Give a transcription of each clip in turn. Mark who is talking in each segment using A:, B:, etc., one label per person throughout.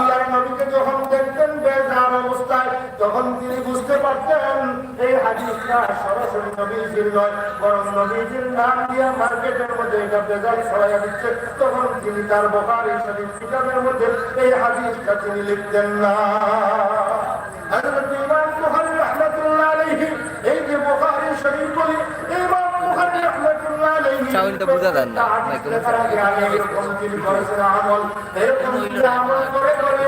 A: আল্লাহর নবীকে যখন দেখতেন বেজার অবস্থায়, তখন তিনি বুঝতে পারতেন এই হাদিসটা সরাসরি নবীজির নয়, বরং নবীজির নাম দিয়ে মার্কেটের মধ্যে এটা বেজার ছড়াইয়া দিচ্ছে। তখন তিনি তার বুখারী শরীফ কিতাবের মধ্যে এই হাদিসটা তিনি লিখতেন না। হযরত ইমাম বুখারী রাহমাতুল্লাহ আলাইহি এই যে বুখারী শরীফ বলি, ইমাম বুখারী রাহমাতুল্লাহ আলাইহি
B: সাউন্ডটা বুঝা দেন না
A: এরকম তিনি করেছেন আমল, এরকম তিনি আমল করে করে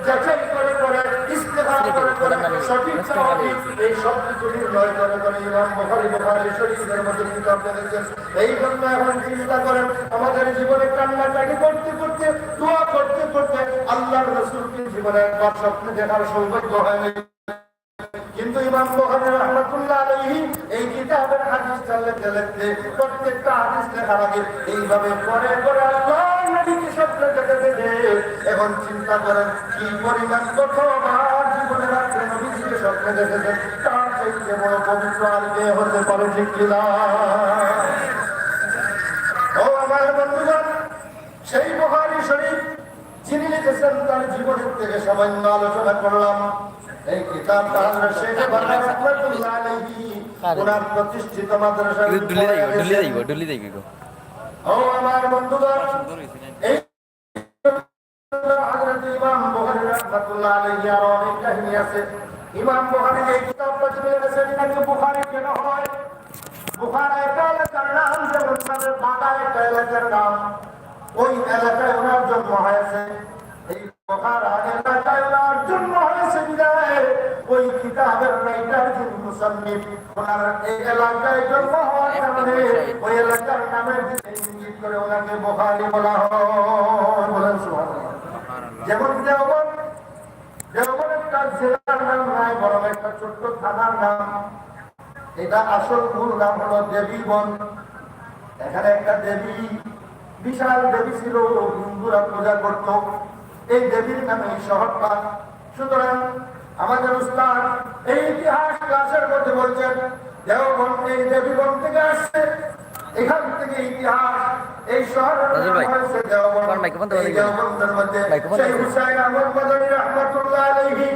A: যাচাই করে করে ইস্তেহার করে করে সঠিক সঠিক এই সব কিছু নির্ণয় করে করে ইমাম বুখারী শরীফের মধ্যে কিতাব লিখেছেন। এই জন্য এখন চিন্তা করেন, আমাদের জীবনে কান্নাকাটি করতে করতে দোয়া করতে করতে আল্লাহর রাসূলকে জীবনে একবার স্বপ্নে দেখার সৌভাগ্য হয়নি, কিন্তু ইমাম বুখারী রাহমাতুল্লাহ আলাইহি এই কিতাবের হাদিস লিখতে লিখতে প্রত্যেকটা হাদিস লেখার আগে এইভাবে পড়ে পড়ে আল্লাহর নবীকে স্বপ্নে দেখে। এখন চিন্তা করেন কি পরিমাণ কতবার জীবনে রাত্রে নবীজিকে স্বপ্নে দেখেছেন, তার চাইতে বড় পবিত্র আর কে হতে পারে, ঠিক কিনা? ও আমার বন্ধুগণ, সেই বুখারী শরীফ যিনি লিখেছেন তার জীবনের থেকে সামান্য আলোচনা করলাম। এই কিতাবটা আমরা শেখ বাংলা রাহমাতুল্লাহ আলাইহি ওনার প্রতিষ্ঠিত মাদ্রাসা
B: ডুলি যাইব।
A: ও আমার বন্ধুগণ, এই হযরত ইমাম বুখারী রাহমাতুল্লাহ আলাইহি আর অনেক কাহিনী আছে। ইমাম বুখারী এই কিতাবটা যিনি লিখেছেন তাকে বুখারী কেন হয়? বুখারা একটা এলাকার নাম, যেমন তাদের বাগা একটা এলাকার নাম। ওই এলাকায় ওনার জন্ম হয়েছে। এই বুখারা এলাকায় ওনার জন্ম হয়েছে বিদায় ওই কিতাবের রাইটার যিনি মুসান্নিফ, ওনার এই এলাকায় জন্ম হওয়ার কারণে ওই এলাকার নামের দিকে ইঙ্গিত করে ওনাকে বুখারী বলা হয়। বলেন সুবহানাল্লাহ। যেমন দেওবন্দ একটা জেলার নাম নয়, বরং একটা ছোট্ট থানার নাম। এটা আসল মূল নাম হলো দেবীবন। এখানে একটা দেবী, বিশাল দেবী ছিল, হিন্দুরা পূজা করত। এই দেবীর নামে এই শহরটা। সুতরাং আমাদের উস্তাদ এই ইতিহাস ক্লাসের মধ্যে বলছেন দেওবন্দ এই দেবীবন থেকে আসছে। এখান থেকে ইতিহাস এই শহরের নাম হয়েছে দেওবন্দ। এই দেওবন্দের মধ্যে সেই হুসাইন আহমদ মাদানী রাহমাতুল্লাহ আলাইহি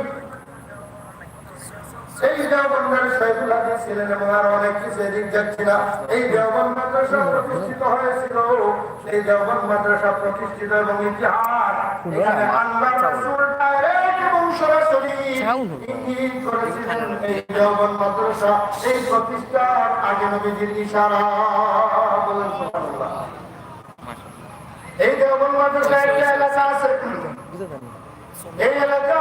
A: এই দেওবন্দের শাইখুল হাদিস ছিলেন এবং আরো অনেক কিছু এদিক যাচ্ছি না। এই দেওবন্দ মাদ্রাসা প্রতিষ্ঠিত হয়েছিল। এই দেওবন্দ মাদ্রাসা প্রতিষ্ঠিত এবং ইতিহাস এখানে আল্লাহর রাসূল ডাইরেক্ট এবং সরাসরি ইঙ্গিত করেছিলেন এই দেওবন্দ মাদ্রাসা এই প্রতিষ্ঠার আগে নবীজির ইশারা। বলেন সুবহানাল্লাহ। এই দেওবন্দ মাদ্রাসা একটা এলাকা আছে। এই এলাকা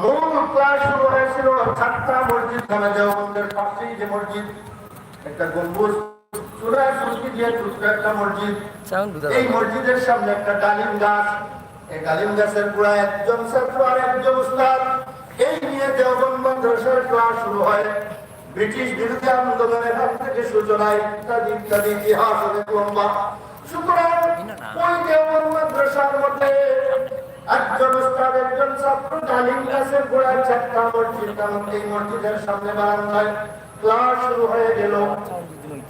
A: মূল ক্লাস শুরু হয়েছিল ছাত্রা মসজিদ নামে। দেওবন্দের পাশেই যে মসজিদ, একটা গম্বুজ চূড়ায় সুরকি দিয়ে ছোট্ট একটা মসজিদ। এই মসজিদের সামনে একটা ডালিম গাছ। এই ডালিম গাছের গোড়ায় একজন ছাত্র আর একজন উস্তাদ। এই নিয়ে দেওবন্দ মাদ্রাসার ক্লাস শুরু হয়। ব্রিটিশ বিরোধী আন্দোলনের হাত থেকে সূচনায় ইত্যাদি ইত্যাদি ইতিহাস অনেক লম্বা। সুতরাং ওই দেওবন্দ মাদ্রাসার মধ্যে একজন উস্তাদ একজন ছাত্র ডালিম গাছের গোড়ায় একটা মসজিদ, এই মসজিদের সামনে বারান্দায় ক্লাস শুরু হয়ে গেল।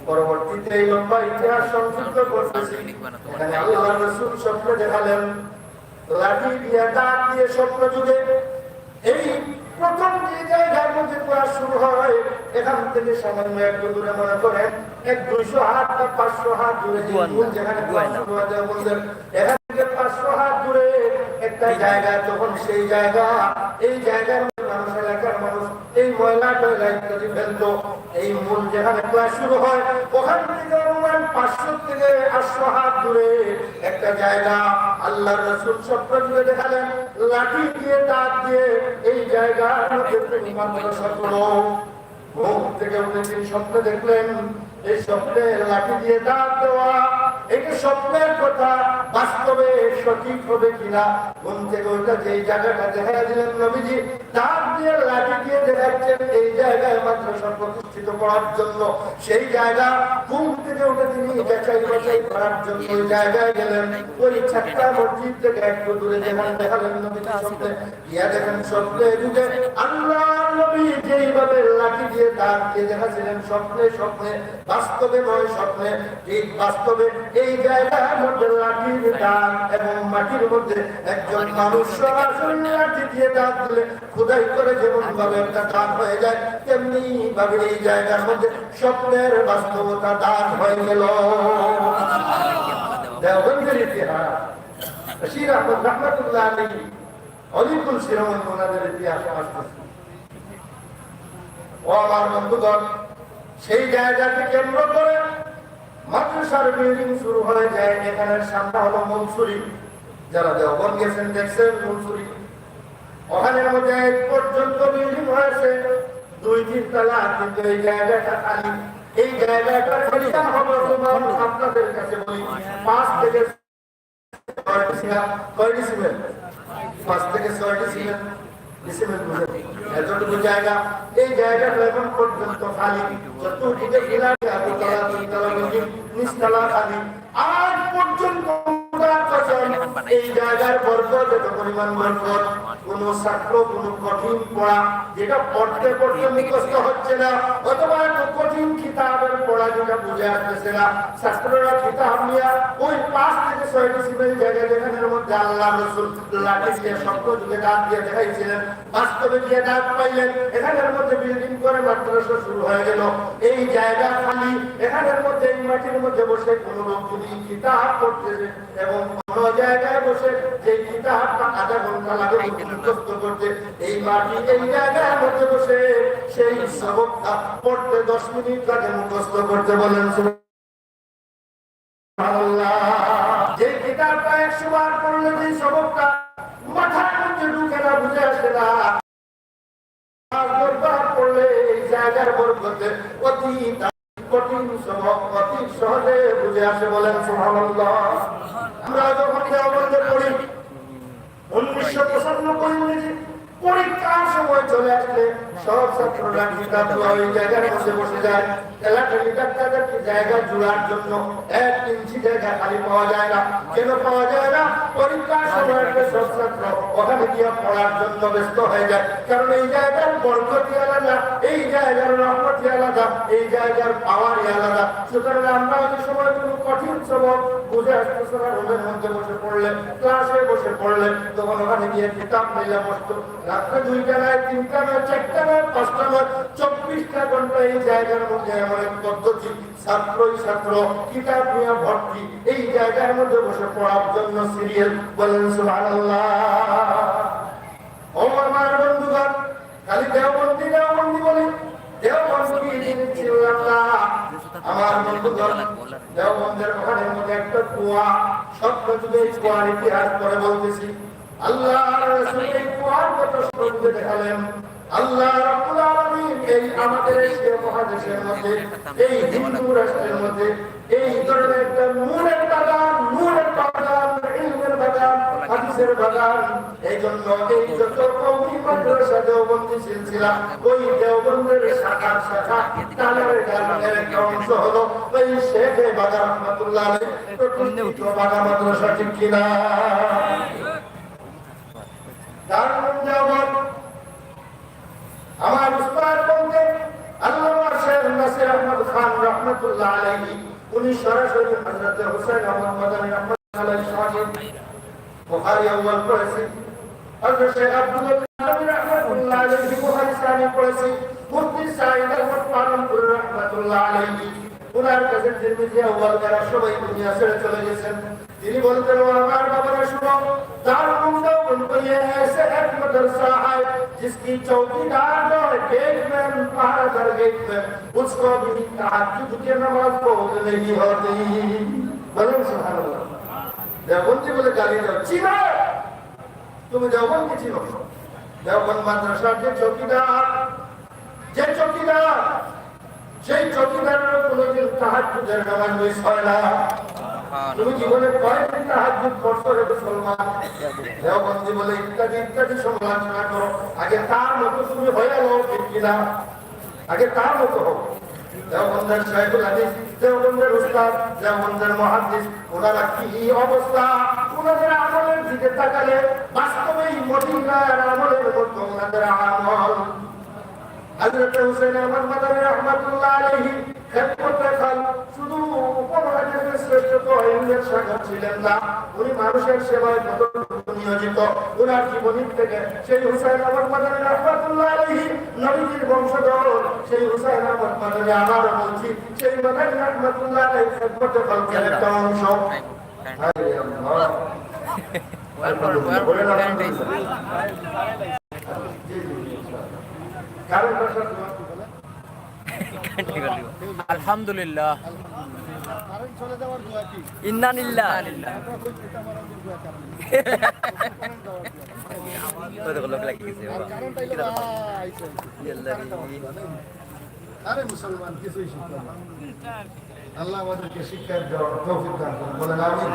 A: পরবর্তীতে এই লম্বা ইতিহাস সংযুক্ত করতেছি। এখানে আল্লাহর রাসূল স্বপ্ন দেখালেন, লাঠি দিয়ে দাঁত দিয়ে স্বপ্ন যুগে এই প্রথম যে জায়গার মধ্যে ক্লাস শুরু হয়, এখান থেকে সামান্য একটু দূরে মনে করেন 100-200 হাত বা 500 হাত দূরে যেখানে ক্লাস শুরু হয় দেওবন্দের, এখান থেকে 500 হাত দূরে একটা জায়গা। তখন সেই জায়গা, এই জায়গার মানুষ, এলাকার মানুষ এই ময়লা টয়লা ইত্যাদি ফেলতো। এই মূল যেখানে ক্লাস শুরু হয় ওখান থেকে অনুমান 500 থেকে 800 হাত দূরে একটা জায়গা আল্লাহর রাসূল স্বপ্ন যুগে দেখালেন, লাঠি দিয়ে দাঁত দিয়ে এই জায়গার মধ্যে মাদ্রাসা করো। ঘুম থেকে উঠে তিনি স্বপ্ন দেখলেন, এই স্বপ্নে লাঠি দিয়ে দাঁত দেওয়া, এই স্বপ্নের কথা বাস্তবে সঠিক হবে কিনা। ঘুম থেকে ওইটা যে জায়গাটা দেখা দিলেন নবীজি দাঁত দিয়ে লাঠি দিয়ে দেখাচ্ছেন এই জায়গায় মাদ্রাসা প্রতিষ্ঠিত করার জন্য। সেই জায়গা ঘুম থেকে উঠে তিনি যাচাই বাছাই করার জন্য ওই জায়গায় গেলেন। ওই ছাত্রা মসজিদ থেকে একটু দূরে যেখানে দেখালেন নবীজি স্বপ্নে গিয়া দেখেন স্বপ্নে যুগে আল্লাহর নবী যেইভাবে লাঠি দিয়ে দাঁত দিয়ে দেখাছিলেন স্বপ্নে স্বপ্নে, বাস্তবে নয় স্বপ্নে, ঠিক বাস্তবে এই জায়গার মধ্যে লাঠির দাগ এবং মাটির মধ্যে একজন মানুষ সরাসরি লাঠি দিয়ে দাগ দিলে খোদাই করে যেমন ভাবে একটা দাগ হয়ে যায়, তেমনি ভাবে এই জায়গার মধ্যে স্বপ্নের বাস্তবতা দাগ হয়ে গেল। দেওবন্দের ইতিহাস বশির আহমদ রহমতুল্লাহ আলাইহি অলিকুল শিরোমণ ওনাদের ইতিহাসে আসতেছে। ও আমার বন্ধুগণ, সেই জায়গাকে কেন্দ্র করে মাদ্রাসার বিল্ডিং শুরু হয়ে যায়। এখানের সামনে হলো মনসুরি, যারা দেওবন্দ গেছেন দেখছেন মনসুরি, ওখানের মধ্যে এক পর্যন্ত বিল্ডিং হয়েছে 2-3 তলা, কিন্তু এই জায়গাটা খালি। এই জায়গাটা খালি হবে আপনাদের কাছে বলি 5 থেকে 6 এতটুকু জায়গা। এই জায়গাটা এখন পর্যন্ত খালি, চতুর্দিকে নিচতলা খালি। আজ পর্যন্ত এই জায়গার বরকত, এত পরিমাণ বরকত, কোন ছাত্র কোন কঠিন পড়া যেটা পড়তে পড়তে মুখস্থ হচ্ছে না, অথবা এত কঠিন কিতাবের পড়া যেটা বুঝে আসতেছে না, ছাত্ররা কিতাব নিয়ে ওই 5 থেকে 6 ডিসিপ্লিন জায়গা যেখানের মধ্যে আল্লাহ রাসূল লাঠি দিয়ে শব্দ যুগে দাঁত দিয়ে দেখাইছিলেন, বাস্তবে গিয়ে দাঁত পাইলেন, এখানের মধ্যে বিল্ডিং করে মাদ্রাসা শুরু হয়ে গেল। এই জায়গা খালি, এখানের মধ্যে এই মাটির মধ্যে বসে কোন লোক যদি কিতাব পড়তেছে এবং কোন জায়গায় বসে যে কিতাবটা আধা ঘন্টা লাগে মুখস্থ করতে, এই মাটি এই জায়গার মধ্যে বসে সেই সবকটা পড়তে 10 মিনিট লাগে মুখস্থ করতে। বলেন সুবহানাল্লাহ। যে কিতাবটা 100 বার পড়লে যে সবকটা মাথার মধ্যে ঢুকে না, বুঝে আসে না, পড়লে এই জায়গার বরকতে অতি কঠিন সবক অতি সহজে বুঝে আসে। বলেন সুবহানাল্লাহ। আমরা যখন দেওবন্দে পড়ি 1995 পরীক্ষার সময় চলে আসলে সব ছাত্ররা কিতাব ওই জায়গায় বসে যায়। তাদেরকে জায়গা জোড়ার জন্য 1 ইঞ্চি জায়গা খালি পাওয়া যায় না। কেন পাওয়া যায় না? পরীক্ষার সময় সব ছাত্র ওখানে গিয়ে পড়ার জন্য ব্যস্ত হয়ে যায়। কারণ এই জায়গার বরকতি আলাদা, এই জায়গার রহমতি আলাদা, এই জায়গার পাওয়ারই আলাদা। সুতরাং আমরা ওই সময় কোনো কঠিন সবক বুঝে আসতেছে না, রোদের মধ্যে বসে পড়লে, ক্লাসে বসে পড়লে, তখন ওখানে গিয়ে কিতাব নিলে বসতো। রাত্রে 2টা নয়, 3টা নয়, 4টা নয়, 5টা নয়, 24টা ঘন্টা এই জায়গার মধ্যে এমন এক পদ্ধতি, ছাত্রই ছাত্র কিতাব নিয়ে ভর্তি, এই জায়গার মধ্যে বসে পড়ার জন্য সিরিয়াল। বলেন সুবহানাল্লাহ। ও আমার বন্ধুগণ, খালি দেওবন্দি দেওবন্দি বলে দেওবন্দি জিনিস ছিলাম না। আমার বন্ধুগণ, দেওবন্দের ওখানের মধ্যে একটা কুয়া, সত্য যুগে এই কুয়ার ইতিহাস করে বলতেছি। আল্লাহ রাসূল এই কুয়ার কথা শুনতে দেখালেন। আল্লাহ রাব্বুল আলামিন এই আমাদের এশিয়া মহাদেশের মধ্যে, এই হিন্দু রাষ্ট্রের মধ্যে এই ধরনের একটা নূরের বাগান, ইলমের বাগান, হাদিসের বাগান। এই জন্য এই যত কওমি মাদ্রাসা দেওবন্দি সিলসিলা, ওই দেওবন্দের শাখা তালের গানের একটা অংশ হলো ওই শেখ বাগা রহমাতুল্লাহ আলাইহি প্রতিষ্ঠিত বাগা মাদ্রাসা। ঠিক কিনা? আমার উস্তাদ বলতে আল্লামা শেখ নাসির আহমদ খান রহমাতুল্লাহ আলাইহি, উনি সরাসরি হযরত হুসাইন আহমদ মাদানী রহমাতুল্লাহ আলাইহি সাহেব বুখারী আউয়াল পড়েছেন, হযরত শেখ আব্দুল কাদের রহমাতুল্লাহ আলাইহি বুখারী সানি পড়েছেন, মুফতি সাঈদ আহমদ পালনপুর রহমাতুল্লাহ আলাইহি উনার কাছে তিরমিজি আউয়াল যারা সবাই দুনিয়া ছেড়ে চলে গেছেন। তিনি বলতেন, আমার বাবারা শুনো, दारुल देवबंद ये ऐसे एक मदरसा है जिसकी चौकीदार जो है गेट में पहरेदार गेट में, उसको भी तहज्जुद की नमाज पढ़ नहीं होती। बोलो सुभान अल्लाह। देवबंदी बोले गाली दो, चिनो तुम देवबंद की चिनो। देवबंद मदरसा के चौकीदार, जे चौकीदार সেই চৌকিদারের কোনোদিন তাহাজ্জুদের নামাজ মিস হয় না। তুমি জীবনে কয়েকদিন তাহাজ্জুদ করছো রে মুসলমান? দেওবন্দি বলে ইত্যাদি ইত্যাদি সমালোচনা করো, আগে তার মতো তুমি হয়ে যাও। ঠিক কিনা? আগে তার মতো হোক। দেওবন্দের শাইখুল হাদিস, দেওবন্দের উস্তাদ, দেওবন্দের মুহাদ্দিস, ওনারা কি অবস্থা, ওনাদের আমলের দিকে তাকালে বাস্তবেই মদিনার আমলের মতো ওনাদের আমল। হযরত হুসাইন আহমদ মাদানী রহমাতুল্লাহ আলাইহি খেদমতে খাল শুধু উপমহাদেশের শ্রেষ্ঠ ইংরেজ শাসক ছিলেন না, উনি মানুষের সেবায় কতটুকু নিয়োজিত। উনার জীবনী থেকে সেই হুসাইন আহমদ মাদানী রাহমাতুল্লাহ আলাইহি নবীজির বংশধর, সেই হুসাইন আহমদ মাদানী আবারও বলছি, সেই মাদানী রাহমাতুল্লাহ আলাইহি খেদমতে খালকের একটা অংশ।
B: আলহামদুলিল্লাহ ইন্না লিল্লাহ লোক লাগি গেছে
A: আরে মুসলমান কিছুই শিখল না। আল্লাহ আমাদেরকে শিক্ষার তৌফিক দান করুন, বলেন আমিন।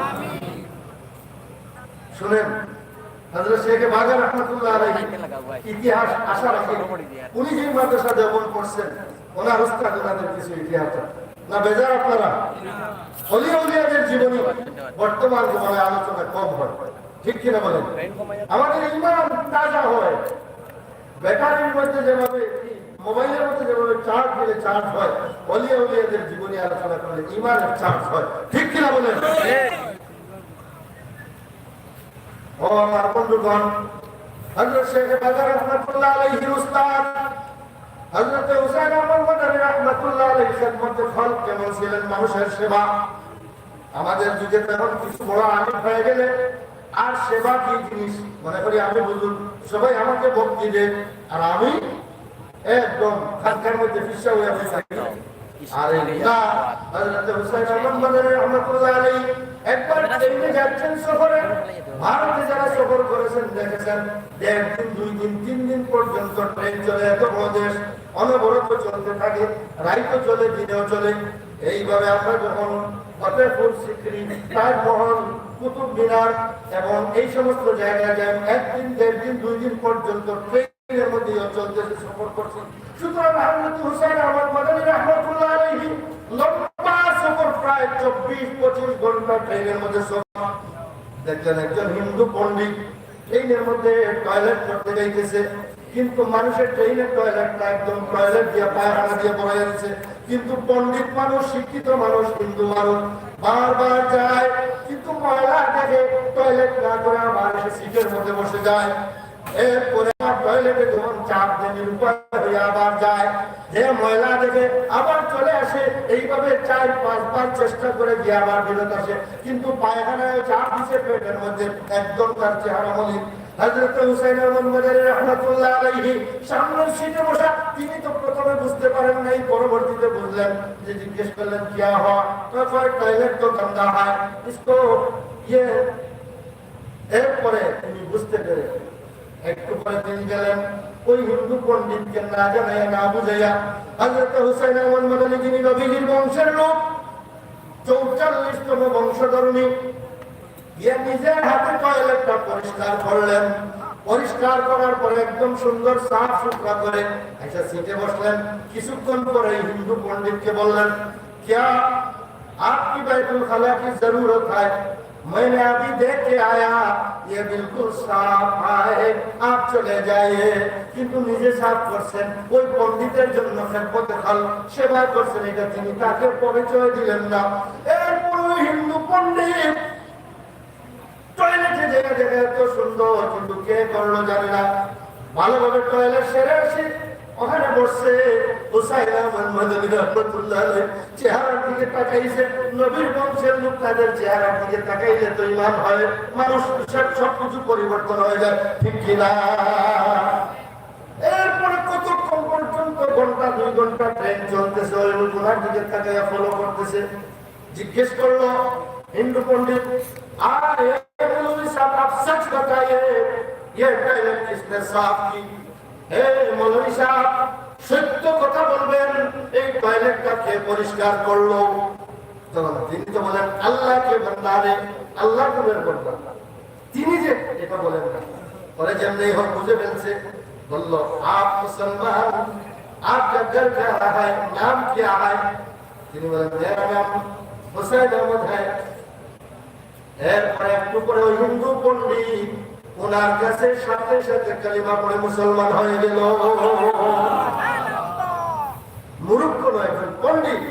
A: শুনেন, হযরত শেখ বাজার রাহমাতুল্লাহ আলাইহি ইতিহাস আশা রাখে উনি যে মাদ্রাসা দেওবন করছেন, ওনার উস্তাদ ওনাদের কিছু ইতিহাস না বেজার আপনারা ওলিয়া উলিয়াদের জীবনী বর্তমান জীবনে আলোচনা কম হয়, ঠিক কিনা বলেন? আমাদের ঈমান তাজা হয়। ব্যাটারির মধ্যে যেভাবে, মোবাইলের মধ্যে যেভাবে চার্জ দিলে চার্জ হয়, ওলিয়া উলিয়াদের জীবনী আলোচনা করলে ঈমানের চার্জ হয়, ঠিক কিনা বলেন? ও আমার বন্ধুগণ, হযরত শেখ বাজার রাহমাতুল্লাহ আলাইহির উস্তাদ হযরত হুসাইন আহমদ মাদানী রাহমাতুল্লাহ আলাইহি খেদমতে খালক কেমন ছিলেন, মানুষের সেবা। আমাদের যুগে এখন কিছু বড় আমির হয়ে গেলে আর সেবা কি জিনিস মনে করি, আমি বুঝুন সবাই আমাকে ভক্তি দেন আর আমি একদম খানকার মধ্যে ফিসা হয়ে থাকি। আরে না, হযরত হুসাইন আহমদ মাদানী রাহমাতুল্লাহ আলাইহি একবার ট্রেনে যাচ্ছেন সফরে। ভারতে যারা সফর করেছেন দেখেছেন, 1 দিন 2 দিন 3 দিন পর্যন্ত ট্রেন চলে, এত বড় দেশ অনবরত চলতে থাকে, রাইতও চলে দিনেও চলে। এইভাবে আমরা যখন ফতেহপুর সিকরি, তাজমহল, কুতুব মিনার এবং এই সমস্ত জায়গায় যাই, 1 দিন 1.5 দিন 2 দিন পর্যন্ত ট্রেনের মধ্যে চলতেছে, সফর করছি। সুতরাং হযরত হুসাইন আহমদ মাদানী রাহমাতুল্লাহ আলাইহি লম্বা সফর, প্রায় 24-25 ঘন্টা ট্রেনের মধ্যে সফর। দেখলেন একজন হিন্দু পণ্ডিত ট্রেনের মধ্যে টয়লেট করতে যাইতেছে, কিন্তু মানুষের ট্রেনের টয়লেটটা একদম টয়লেট দিয়ে পায়খানা দিয়ে ভরা যাচ্ছে, কিন্তু পণ্ডিত মানুষ, শিক্ষিত মানুষ, হিন্দু মানুষ বারবার যায়, কিন্তু ময়লা দেখে টয়লেট না করে আবার এসে সিটের মধ্যে বসে যায়। এরপরে টয়লেটে যখন চাপ দেন উপায় হয়ে আবার যায়, যে ময়লা দেখে আবার চলে আসে, এইভাবে 4-5 বার চেষ্টা করে গিয়ে আবার বিরত আসে, কিন্তু পায়খানায় চাপ দিচ্ছে পেটের মধ্যে, একদম তার চেহারা মলিন। হযরত হুসাইন আহমদ মাদানী রাহমাতুল্লাহ আলাইহি সামনের সিটে বসা, তিনি তো প্রথমে বুঝতে পারেন নাই, পরবর্তীতে বুঝলেন। যে জিজ্ঞেস করলেন কিয়া হওয়া, তো টয়লেট তো গন্দা হয় ইসকো ইয়ে। এরপরে তিনি বুঝতে পেরে একটু পরে তিনি গেলেন ওই হিন্দু পণ্ডিতকে না জানাইয়া না বুঝাইয়া, হযরত হুসাইন আহমদ মাদানী যিনি নবীজির বংশের লোক, 44তম বংশধর্মী, নিজের হাতে টয়লেটটা পরিষ্কার করলেন। পরিষ্কার করার পরে একদম সুন্দর সাফ সুতরা করে একটা সিটে বসলেন। কিছুক্ষণ পরে হিন্দু পণ্ডিতকে বললেন, क्या आपकी बैतुल खला की जरूरत है? मैंने अभी देख के आया, ये बिल्कुल साफ है, आप चले जाइए। কিন্তু নিজে সাফ করছেন, ওই পণ্ডিতের জন্য খেদমতে খাল সেবা করছেন, এটা তিনি তাকে পরিচয় দিলেন না। এরপর ওই হিন্দু পণ্ডিত টয়লেটে জায়গা জায়গা এত সুন্দর, কিন্তু কে করলো জানে না। ভালোভাবে টয়লেট সেরে আসি, ওখানে বসছে হুসাইন আহমদ মাদানী রাহমাতুল্লাহ আলাইহি চেহারার দিকে তাকাইছে। নবীর বংশের লোক তাদের চেহারার দিকে তাকাইলে তো ঈমান হয়, মানুষ সবকিছু পরিবর্তন হয়ে যায়, ঠিক কিনা? এরপরে কতক্ষণ পর্যন্ত, ঘন্টা 2 ঘন্টা ট্রেন চলতেছে, ওই ওনার দিকে তাকাইয়া ফলো করতেছে। জিজ্ঞেস করলো हिंदू पंडित, आए मौलवी साहब आप सच बताइए, ये टॉयलेट किसने साफ की? हे मौलवी साहब সত্য কথা বলবেন, এই টয়লেটটা কে পরিষ্কার করলো? তখন তিনি তো বলেন আল্লাহকে বান্দারে, আল্লাহ তোমার বান্দা, তিনি যে এটা বলেন না। পরে যেমনি হোক বুঝে ফেলছে, বললো आप मुसलमान, आपका घर क्या है, नाम क्या है? তিনি বলেন मेरा नाम হুসাইন আহমদ है। এরপরে একটু পরে ওই হিন্দু পণ্ডিত ওনার কাছে সাথে সাথে কালিমা পড়ে মুসলমান হয়ে গেল। মূর্খ নয়, একজন পণ্ডিত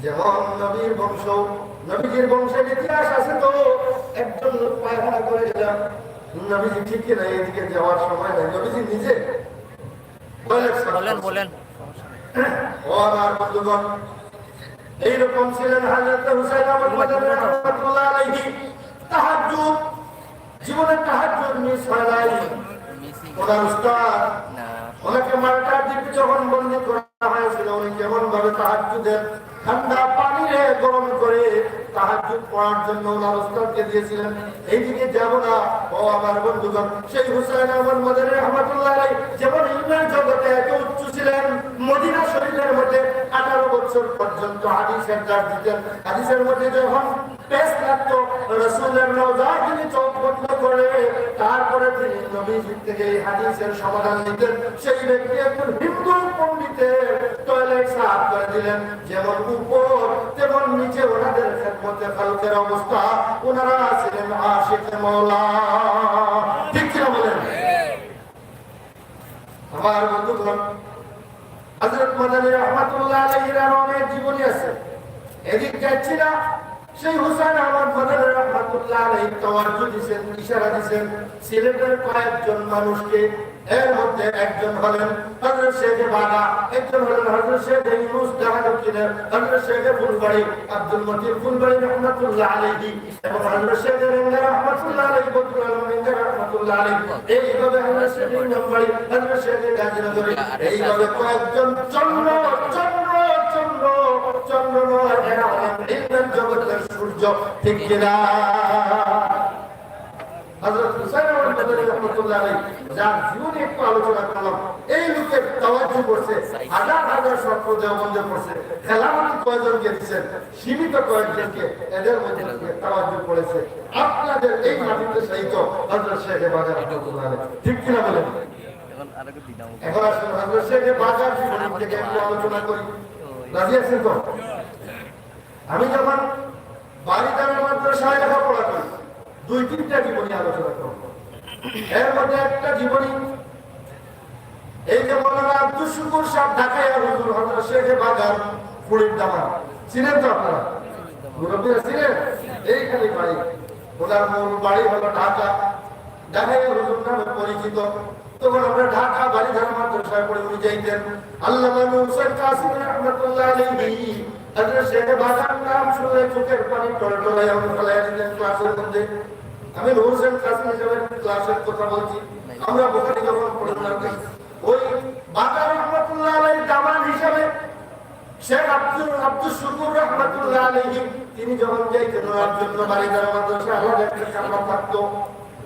A: যেমন নবীর বংশ, নবীজির বংশের ইতিহাস আছে তো, একজন লোক পায়খানা করে গেলাম, নবীজি ঠিক কিনা এদিকে যাওয়ার সময় নাই, নবীজি নিজে
B: বলেন
A: ও আমার বন্ধুগণ, এইরকম ছিলেন হযরত হুসাইন রাহমাতুল্লাহ আলাইহি। তাহাজ্জুদ, জীবনে তাহাজ্জুদ মিস হয় নাই। ওনার উস্তাদ ওনাকে মার্কার দিকে যখন বন্দী করা হয়েছিল, উনি কেমন ভাবে তাহাজ্জুদের ঠান্ডা পানিরে গরম করে তাহাজ্জুদ পড়ার জন্য ওনার উস্তাদকে দিয়েছিলেন। এইদিকে যাব না ও আমার বন্ধুগণ, সেই হুসাইন আহমদ মাদানী রাহমাতুল্লাহ আলাইহি যেমন ইলমের জগতে এত উচ্চ ছিলেন, মদিনা শরীফের মধ্যে 18 বছর পর্যন্ত হাদিসের দাস দিতেন। হাদিসের মধ্যে যখন পেশ লাগতো, রাসূলের রওজা তিনি চোখ বন্ধ করে তারপরে তিনি নবীজির থেকে এই হাদিসের সমাধান নিতেন। সেই ব্যক্তি একজন হিন্দু পণ্ডিতের টয়লেট সাফ করে দিলেন, যেমন উপর তেমন নিচে ওনাদের খেদমতে খালকের অবস্থা। ওনারা ছিলেন আশিকে মওলা, ঠিক কিনা বলেন? আমার বন্ধুগণ, হযরত মাদানী রাহমাতুল্লাহ আলাইহির অনেক জীবনী আছে, এদিক যাচ্ছি না। সেই হুসাইন আহমদ মাদানী রাহমাতুল্লাহ আলাইহি তাওয়াজ্জু দিয়েছেন, ইশারা দিয়েছেন সিলেটের কয়েকজন মানুষকে। এর মধ্যে একজন হলেন হযরত শেখ বাগা, একজন হলেন হযরত শেখ ইউনুস জাহানুদ্দিনের, হযরত শেখ ফুলবাড়ি আব্দুল মতিন ফুলবাড়ি রাহমাতুল্লাহ আলাইহি, এবং হযরত শেখ রেঙ্গা রাহমাতুল্লাহ আলাইহি, বদরুল আলম রেঙ্গা রাহমাতুল্লাহ আলাইহি। এইভাবে হযরত শেখ ইমামবাড়ি, হযরত শেখ গাজীনগরী, এইভাবে কয়েকজন চন্দ্র নয়, এরা হলেন ইলমের জগতের সূর্য, ঠিক কিনা? হযরত হুসাইন মাদানী রাহমাতুল্লাহ আলাইহি যার জীবনে একটু আলোচনা করলাম, এই লোকের তাওয়াজ্জু করছে, হাজার হাজার শত দেওবন্দে করছে, খেলামত কয়েকজনকে দিচ্ছেন, সীমিত কয়েকজনকে এদের মধ্যে তাওয়াজ্জু করেছে। আপনাদের এই মাটিতে সহিত হযরত শেখ বাগা রাহমাতুল্লাহ আলাইহি, ঠিক কিনা বলেন? এখন আসুন হযরত শেখ বাগার জীবন থেকে একটু আলোচনা করি, রাজি আছেন তো? আমি যখন বাড়িদার মাদ্রাসায় লেখাপড়া করি, 2-3টা জীবনী আলোচনা করব। এর মধ্যে একটা জীবনী, এই যে মৌলানা আব্দুল শুকুর সাহেব ঢাকায় হুজুর হযরত শেখ বাগার ফুলের দামান, চিনেন তো আপনারা? মুরব্বীরা চিনেন? এইখানে বাড়ি, ওনার মূল বাড়ি হলো ঢাকা, ঢাকায় হুজুর নামে পরিচিত। তখন আমরা ঢাকা বাড়িধারা মাদ্রাসায় পড়ে উনি যাইতেন। আল্লামা হুসাইন কাসিম রাহমাতুল্লাহ আলাইহি হযরত শেখ বাগার নাম শুনে চোখের পানি টলটলায় ফেলাইয়া দিতেন ক্লাসের মধ্যে। আমি হুসাইন কাসিম হিসেবে ক্লাসের কথা বলছি, আমরা বুখারী যখন পড়লাম, ওই বাগার রাহমাতুল্লাহ আলাইহি দামান হিসেবে শেখ আব্দুল শুকুর রাহমাতুল্লাহ আলাইহি তিনি যখন যাইতেন ওনার জন্য বাড়িধারা মাদ্রাসায় আলাদা একটা কামরা থাকতো।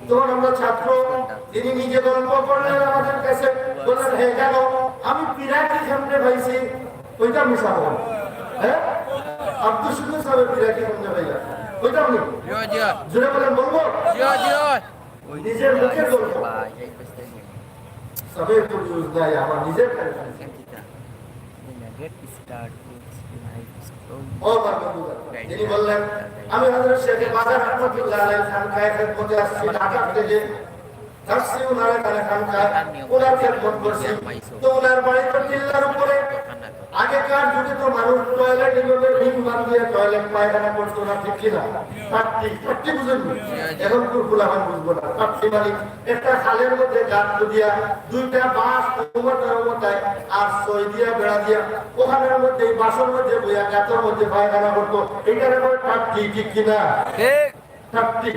A: তখন আমরা ছাত্র, তিনি নিজে গল্প করলেন আমাদের কাছে, বললেন হে কেন আমি পিরাকি সামনে ভাইছি, ওইটা মিশা বল। হ্যাঁ, আব্দুল শুকুর সাহেব পিরাকি সামনে ভাইয়া, ওইটা আপনি জোরে বলেন, বলবো নিজের মুখের গল্প সবে একটু ইউজ নাই, আমার নিজের তিনি বললেন আমি হযরত শেখ বাজার রাহমাতুল্লাহ আলাইহি খানকায় খেদমতে আসছি ঢাকা থেকে, আসছি ওনার এখানে খানকায়, ওনার খেদমত করছি। তো ওনার বাড়িতে টিল্লার উপরে আগেকার যুগে তো মানুষ টয়লেট এভাবে রিং বাঁধিয়ে টয়লেট পায়খানা করতো না, ঠিক কিনা? পাট্টি বুঝেন? এখন খোলা হয় বুঝবো না। পাট্টি মানে একটা খালের মধ্যে গাছ দিয়া 2টা বাঁশ ওমতায় আর 6 দিয়া বেড়া দিয়া ওখানের মধ্যে বাসের মধ্যে বইয়া গাছের মধ্যে পায়খানা করতো, এইটার বলে পাট্টি, ঠিক কিনা? পাট্টি।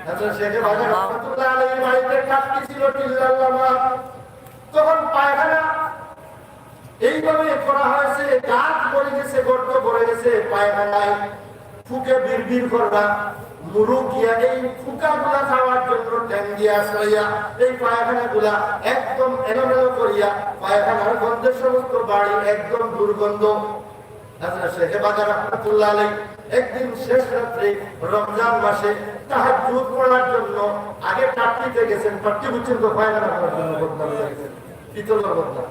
A: আচ্ছা, শেখ বাজার রাহমাতুল্লাহ আলাইহি বাড়িতে পাট্টি ছিল টিল্লার লামা। তখন পায়খানা এইভাবে করা হয়েছে, গাছ পড়ে গেছে, গর্ত পড়ে গেছে, পায়খানায় ফুকে বিড়বিড় করবা, মুরু গিয়া এই ফুকা গুলা খাওয়ার জন্য ট্যাং দিয়া আসলাইয়া এই পায়খানা গুলা একদম এলোমেলো করিয়া পায়খানার গন্ধের সমস্ত বাড়ি একদম দুর্গন্ধ। শেখ বাজার রাহমাতুল্লাহ আলাইহি একদিন শেষ রাত্রে রমজান মাসে তাহাজ্জুদ পড়ার জন্য আগে টাট্টিতে গেছেন, টাট্টি বুঝছেন তো, পায়খানা করার জন্য বদলা হয়ে গেছেন, পিতলের বদলা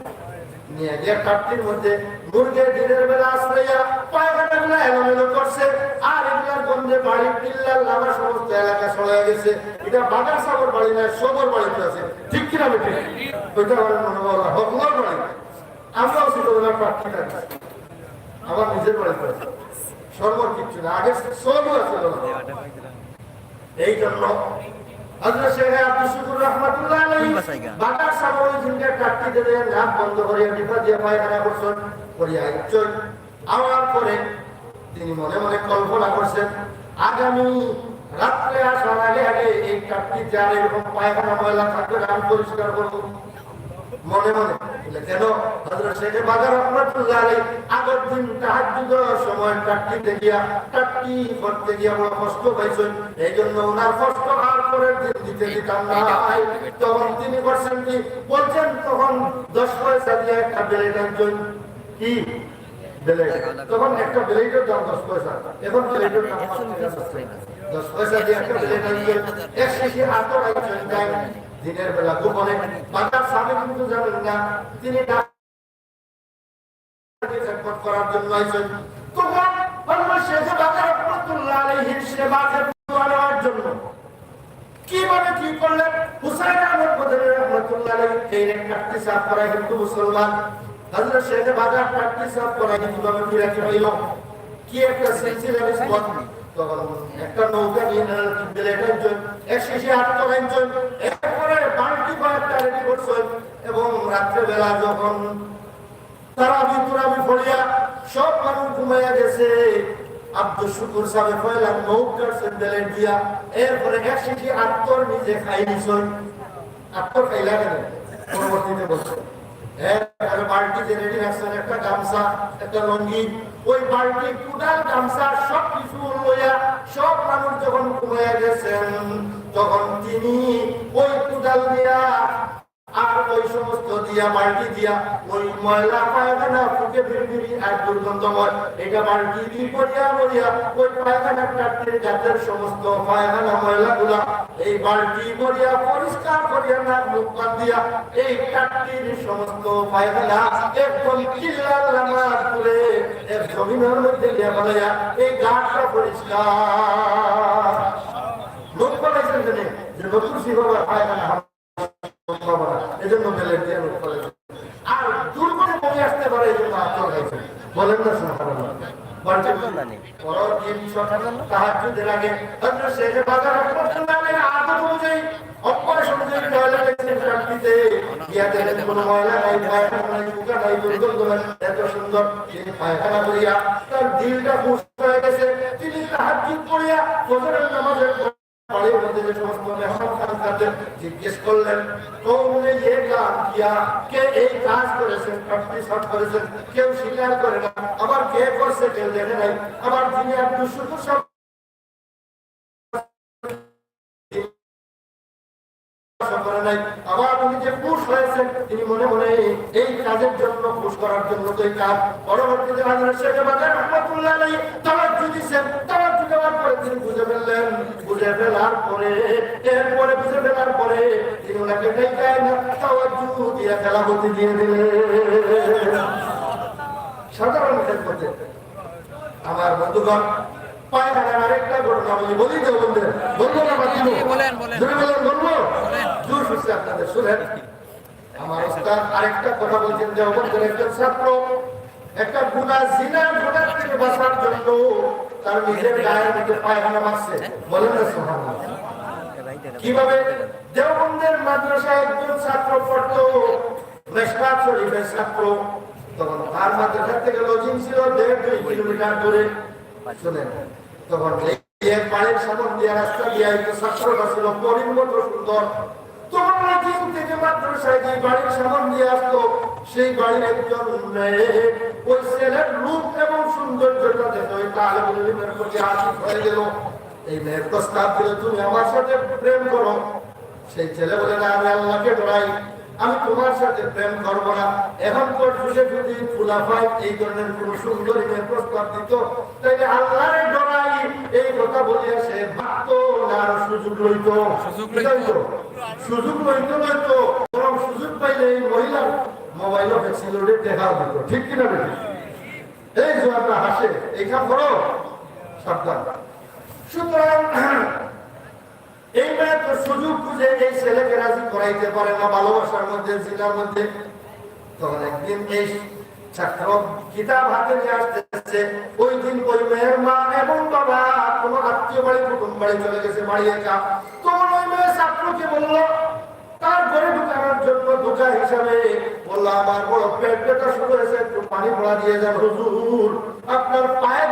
A: নিয়ে গিয়ে টাট্টির মধ্যে মুরগের দিনের বেলা আশ্রয়া পায়খানাগুলো এলোমেলো করছে, আর এগুলার গন্ধে বাড়ি টিল্লার লামা সমস্ত এলাকা ছড়িয়ে গেছে। এটা বাগার সাগর বাড়ি নয়, সবর বাড়িতে আছে, ঠিক কিনা বেটে? ওইটা আমার মনে বলা হকলার বাড়ি, আমরাও ছোটবেলা প্রার্থী থাকি। আমার নিজের বাড়িতে আছে, সর্বর কিচ্ছু না, আগে সবও ছিল না। এই জন্য হযরত শেখ আব্দুল শুকুর রাহমাতুল্লাহ আলাইহি বাটার সামনে জিনকে কাটতে দেন, নাক বন্ধ করে ডিপা দিয়ে পায়খানা করছেন, করিয়া আইছেন। আওয়ার পরে তিনি মনে মনে কল্পনা করছেন, আগামী রাত্রে আসার আগে আগে এই কাটতে যার এরকম পায়খানা ময়লা থাকবে আমি পরিষ্কার করবো। মনে মনে কেন হযরত শেখ বাজার রাহমাতুল্লাহ আলাইহি আগের দিন তাহাজ্জুদের সময় টাট্টিতে গিয়া টাট্টি করতে গিয়া বড় কষ্ট পাইছেন, এই জন্য ওনার কষ্ট আর পরের দিন দিতে দিতাম না। তখন তিনি করছেন কি বলছেন, তখন 10 পয়সা দিয়ে একটা বেলেট আনছেন। কি বেলেট? তখন একটা বেলেটের দাম 10 পয়সা, এখন বেলেটের দাম 10 পয়সা দিয়ে একটা বেলেট আনছেন। এক শিশি আতর আনছেন যায় দিনের বেলা গোপনে, বাজার স্বামী কিন্তু জানেন না, তিনি করার জন্য আইছেন। তখন হযরত শেখ বাজার রাহমাতুল্লাহ আলাইহির সেবাকে দেওয়ার জন্য কিভাবে কি করলেন, হুসাইন আহমদ বদরি রাহমাতুল্লাহ আলাইহি এই কাটতে সাফ করা হিন্দু মুসলমান, হযরত শেখ বাজার কাটতে সাফ করা কিভাবে ফিরাতে হইল, কি একটা সিলসিলা বিসবত। তখন একটা নৌকা নিয়ে বেলেটের জন্য এক শিশি আটকেন, এরপরে বালতি কয়েকটা রেডি করছেন এবং রাত্রেবেলা যখন তারা বিতুরাবি ফলিয়া সব মানুষ ঘুমাইয়া গেছে, আব্দুল শুকুর সাহেব পয়লা নৌকার বেলেট দিয়া এরপরে এক শিশি আত্মর নিজে খাই নিছেন। আত্মর খাইলা কেন পরবর্তীতে বলছেন, বালতিতে রেডি রাখছেন একটা গামছা একটা লঙ্গি, ওই বালতি কুদাল গামছা সব কিছু লইয়া সব মানুষ যখন ঘুমাইয়া গেছেন, তখন তিনি ওই কুদাল দিয়া আর ওই সমস্ত দিয়া বালতি দিয়া ওই ময়লা পায়খানা ফুকে ফিরি আর দুর্গন্ধময় এটা বালতি দিয়ে পড়িয়া পড়িয়া ওই পায়খানা কাটতে জাতের সমস্ত পায়খানা ময়লা গুলা এই বালতি পড়িয়া পরিষ্কার করিয়া না মুখ বাদ দিয়া এই কাটটির সমস্ত পায়খানা একদম কিল্লার নামাজ করে এক জমিনের মধ্যে দিয়া বলাইয়া এই গাছটা পরিষ্কার মুখ বানাইছেন যে নতুন শিববার পায়খানা এজন্য বেলেট দিয়ে মুখ বানাইছেন। আর দুর্গণে মনে আসতে পারে এই জন্য আচর খাইছেন, বলেন না সুবহানাল্লাহ। পরদিন সকাল তাহাজ্জুদের আগে হযরত শেখ বাজার রাহমাতুল্লাহ আলাইহি আদত অনুযায়ী অপারেশন অনুযায়ী টয়লেটে কাটতে গিয়া দেখেন কোনো ময়লা নাই, পায়খানা নাই, পোকা নাই, দুর্গন্ধ নাই, এত সুন্দর তিনি পায়খানা করিয়া তার দিলটা খুশ হয়ে গেছে। তিনি তাহাজ্জুদ পড়িয়া ফজরের নামাজের বাড়ির মধ্যে যে সমস্ত মেহমান খানদের জিজ্ঞেস করলেন, কৌনে ये काम किया, কে এই কাজ করেছেন, কাটতে সাফ করেছেন, কেউ স্বীকার করে না, আবার কে করছে কেউ দেখে নাই, আবার যিনি আব্দুল শুকুর সাহেব করে নাই, আবার উনি যে খুশ হয়েছেন তিনি মনে মনে এই কাজের জন্য খুশ করার জন্য তো এই কাজ। পরবর্তীতে হযরত শেখ বাজার রাহমাতুল্লাহ আলাইহি তাওয়াজ্জুহ দিয়েছেন, তাওয়াজ্জুহ দেওয়ার পরে তিনি বুঝে ফেললেন, বুঝে ফেলার পরে এরপরে বুঝে ফেলার পরে তিনি ওনাকে দেখায় না তাওয়াজ্জুহ দিয়ে খেলাপতি দিয়ে দিলেন। সাধারণ ক্ষেত্রে আমার বন্ধুগণ পায়খানার আরেকটা ঘটনা বলি তো বলবো না বাকি বলেন বলবো জোর হচ্ছে আপনাদের শুনেন। আমার ওস্তাদ আরেকটা কথা বলছেন যে আমাদের একজন ছাত্র একটা গুনাহ জিনার গুনাহ থেকে বাঁচার জন্য তার নিজের গায়ের মধ্যে পায়খানা মারছে, বলেন না সুবহানাল্লাহ। কিভাবে? দেওবন্দের মাদ্রাসায় একজন ছাত্র পড়তো, মেশকাত শরীফের ছাত্র, তখন তার মাদ্রাসা থেকে লজিং ছিল 1.5 কিলোমিটার দূরে। শুনেন, তখন এই বাড়ির সামনে দিয়ে রাস্তা দিয়ে এই ছাত্রটা ছিল পরিমত সুন্দর, তখন লজিং থেকে মাদ্রাসায় যে বাড়ির সামনে দিয়ে আসতো সেই বাড়ির একজন মেয়ে ওই ছেলের রূপ এবং সৌন্দর্যটা দেখে ওই তালেবুল ইলমের প্রতি আশিক হয়ে গেল। এই মেয়ের প্রস্তাব দিল তুমি আমার সাথে প্রেম করো। সেই ছেলে বলে না আমি আল্লাহকে ডরাই, আমি তোমার সাথে প্রেম করবো না। এখন তোর যুগে যদি ফুলাফাই এই ধরনের কোন সুন্দরী মেয়ের প্রস্তাব দিত তাইলে আল্লাহরে ডরাই এই কথা বলিয়া সে ভাবতো না সুযোগ লইতো, সুযোগ লইতো বরং সুযোগ পাইলে এই মহিলার মোবাইল ফেসিলিটি দেখাও দিত, ঠিক কিনা বেশি? এই যে আমরা হাসে এই কাম করো সাবধান। সুতরাং এই মেয়ে তো সুযোগ খুঁজে এই ছেলেকে রাজি করাইতে পারে না ভালোবাসার মধ্যে, জিনার মধ্যে। তখন একদিন এই ছাত্র কিতাব হাতে নিয়ে আসতেছে। ওই দিন ওই মেয়ের মা এবং বাবা কোন আত্মীয় বাড়ি কুটুম বাড়ি চলে গেছে, বাড়ি একা। তখন ওই মেয়ে ছাত্রকে বললো, তার ঘরে ঢুকানোর জন্য ঢুকা হিসাবে বললো, আমার বড় পেট ব্যথা শুরু হয়েছে, একটু পানি পড়া দিয়ে যান হুজুর, আপনার পায়ে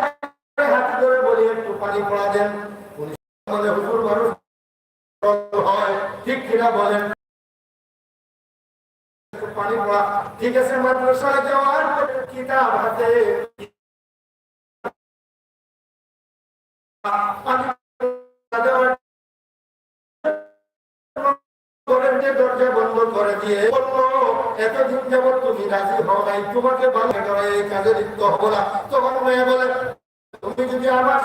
A: হাত ধরে বলি একটু পানি পড়া দেন। উনি বলে, হুজুর মানুষ হয় ঠিক কিনা বলেন? পানি পড়া ঠিক আছে। মাদ্রাসায় যাওয়ার কিতাব হাতে দরজা বন্ধ করে দিয়ে বললো, এতদিন যাবত তুমি রাজি হও নাই, তোমাকে ভালো এই কাজে লিপ্ত হবো না। তখন মেয়ে বলে, তুমি যদি আমার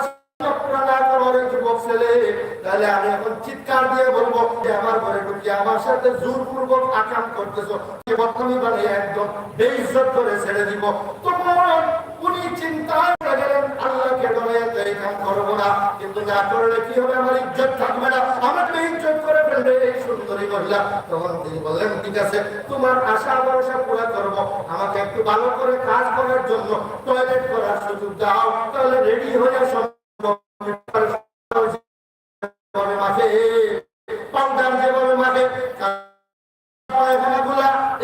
A: তাহলে আমি এখন চিৎকার দিয়ে বলবো যে আমার ঘরে ঢুকে আমার সাথে জোরপূর্বক আকাম করতেছো, বর্তমানে বানিয়ে একদম বেইজ্জত করে ছেড়ে দিব। তখন উনি চিন্তায় পড়ে গেলেন, আল্লাহকে ডরে এই কাম করবো না, কিন্তু না করলে কি হবে, আমার ইজ্জত থাকবে না, আমার বেইজ্জত করে ফেলবে এই সুন্দরী মহিলা। তখন তিনি বললেন, ঠিক আছে, তোমার আশা ভরসা পুরা করবো, আমাকে একটু ভালো করে কাজ করার জন্য টয়লেট করার সুযোগ দাও, তাহলে রেডি হয়ে মাঠে পাউডার যেভাবে মাঠে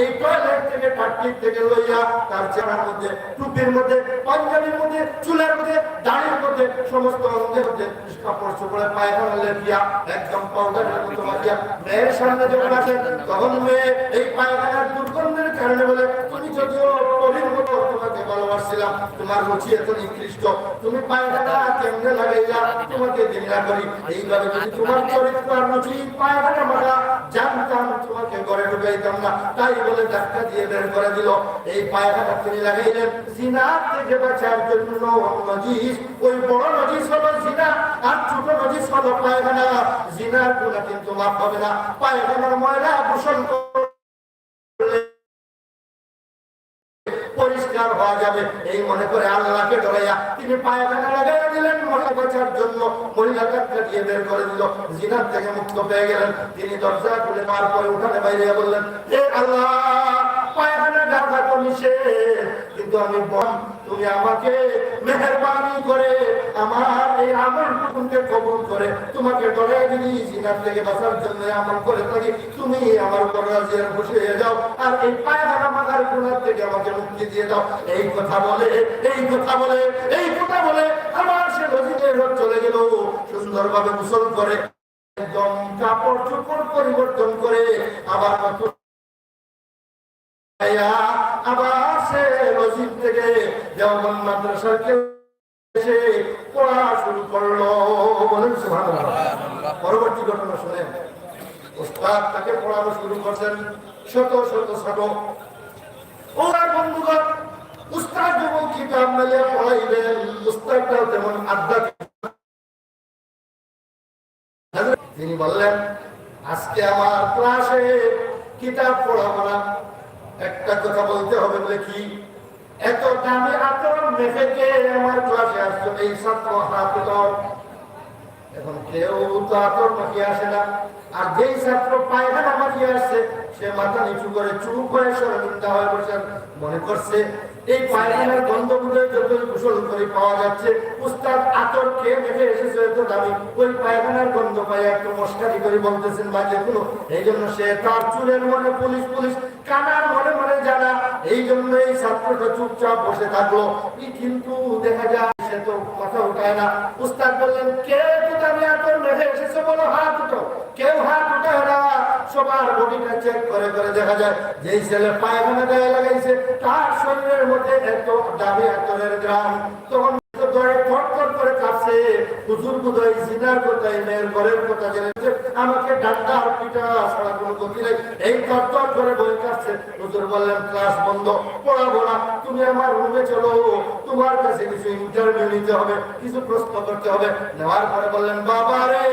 A: এই টয়লেট থেকে টাটকির থেকে লইয়া তার চেহারার মধ্যে, টুপির মধ্যে, পাঞ্জাবির মধ্যে, চুলের মধ্যে, দাড়ির মধ্যে, সমস্ত অঙ্গের মধ্যে কাপড় চোপড়ে পায়খানা লেপিয়া একদম পাউডারের মতো মাখিয়া মেয়ের সামনে যখন আসে, তখন মেয়ে এই পায়খানার দুর্গন্ধের কারণে বলে, তুমি যদিও কবির মতো তোমাকে ভালোবাসছিলাম, তোমার রুচি এত নিকৃষ্ট, তুমি পায়খানা কেমনে লাগাইলা, তোমাকে ঘৃণা করি। এইভাবে যদি তোমার চরিত্র আর রুচি পায়খানা মাখা জানতাম, তোমাকে ঘরে ঢুকাইতাম না। তাই বলে ধাক্কা দিয়ে বের করে দিল। এই পায়খানা তিনি লাগাইলেন জিনার থেকে বাঁচার জন্য নজিস। ওই বড় নজিস হলো জিনা, আর ছোট নজিস হলো পায়খানা। জিনার গুনাহ কিন্তু মাফ হবে না। পায়খানার ময়লা গোসল করলে পরিষ্কার হওয়া যাবে, এই মনে করে আল্লাহকে ডরাইয়া তিনি পায়খানা লাগাইয়া দিলেন মহিলা বাঁচার জন্য। মহিলা ধাক্কা দিয়ে বের করে দিল, জিনার থেকে মুক্ত পেয়ে গেলেন। তিনি দরজা খুলে মার পরে উঠানে বাইরে বললেন, হে আল্লাহ, পায়খানা গাঁথা তো নিষেধ, কিন্তু আমি বল, তুমি আমাকে মেহেরবানি করে আমার এই আমল টুকুনকে কবুল করে তোমাকে ডরাইয়া দিলি, জিনার থেকে বাঁচার জন্য আমল করে থাকি, তুমি আমার উপর রাজি আর খুশি হয়ে যাও, আর এই পায়খানা মাথার গুনাহ থেকে আমাকে মুক্তি দিয়ে দাও। এই কথা বলে, এই কথা বলে, এই কথা বলে আমার সে নদীতে চলে গেল। সুন্দরভাবে গোসল করে একদম কাপড় চোপড় পরিবর্তন করে আবার আবার সে মসজিদ থেকে দেওবন্দ মাদ্রাসাকে এসে পড়া শুরু করলো। বলেন সুবহানাল্লাহ। পরবর্তী ঘটনা শুনেন, উস্তাদ তাকে পড়ানো শুরু করছেন, শত শত ছাত্র। ওনার বন্ধুগণ, উস্তাদ যখন কিতাব মেলে পড়াইবেন, উস্তাদটাও তেমন আধ্যাত্মিক। তিনি বললেন, আজকে আমার ক্লাসে কিতাব পড়াবো না, একটা কথা বলতে হবে। বলে কি? এত দামি আতর মেখে আমার ক্লাসে আসছো, এই ছাত্র হাত তোল। এখন কেউ তো আতর মাখিয়ে আসে না, আর যেই ছাত্র পায়খানা মাখিয়ে আসছে সে মাথা নিচু করে চুপ হয়ে শরমিন্দা হয়ে বসে মনে করছে এই পায়খানার গন্ধ বুঝে যত গোসল করে পাওয়া যাচ্ছে, উস্তাদ আতর খেয়ে মেখে এসেছে এত দামি, ওই পায়খানার গন্ধ পাই একটু মস্কারি করে বলতেছেন বা যেগুলো। এই জন্য সে তার চুলের মনে পুলিশ পুলিশ, কানার মনে মনে জানা, এই জন্য এই ছাত্রটা চুপচাপ বসে থাকলো। কিন্তু দেখা যায় সে তো কথা উঠায় না। উস্তাদ বললেন, কে তো দামি আতর মেখে এসেছে বলো, হাত উঠো। কেউ হাত উঠায় না, সবার বডিটা চেক করে করে দেখা যায় যেই ছেলে পায়খানা গায়ে লাগাইছে তার শরীরের মধ্যে এত দামি আতরের গ্রাম। তখন করে কাছে হুজুর বুঝাই জিনার কথা, মেয়ের ঘরের কথা জেনেছে, আমাকে ডাক্তার আর পিটা ছাড়া কোনো গতি নেই। এই তরতর করে বই কাছে হুজুর বললেন, ক্লাস বন্ধ, পড়াবো না, তুমি আমার রুমে চলো, তোমার কাছে কিছু ইন্টারভিউ নিতে হবে, কিছু প্রশ্ন করতে হবে। নেওয়ার পরে বললেন, বাবা রে,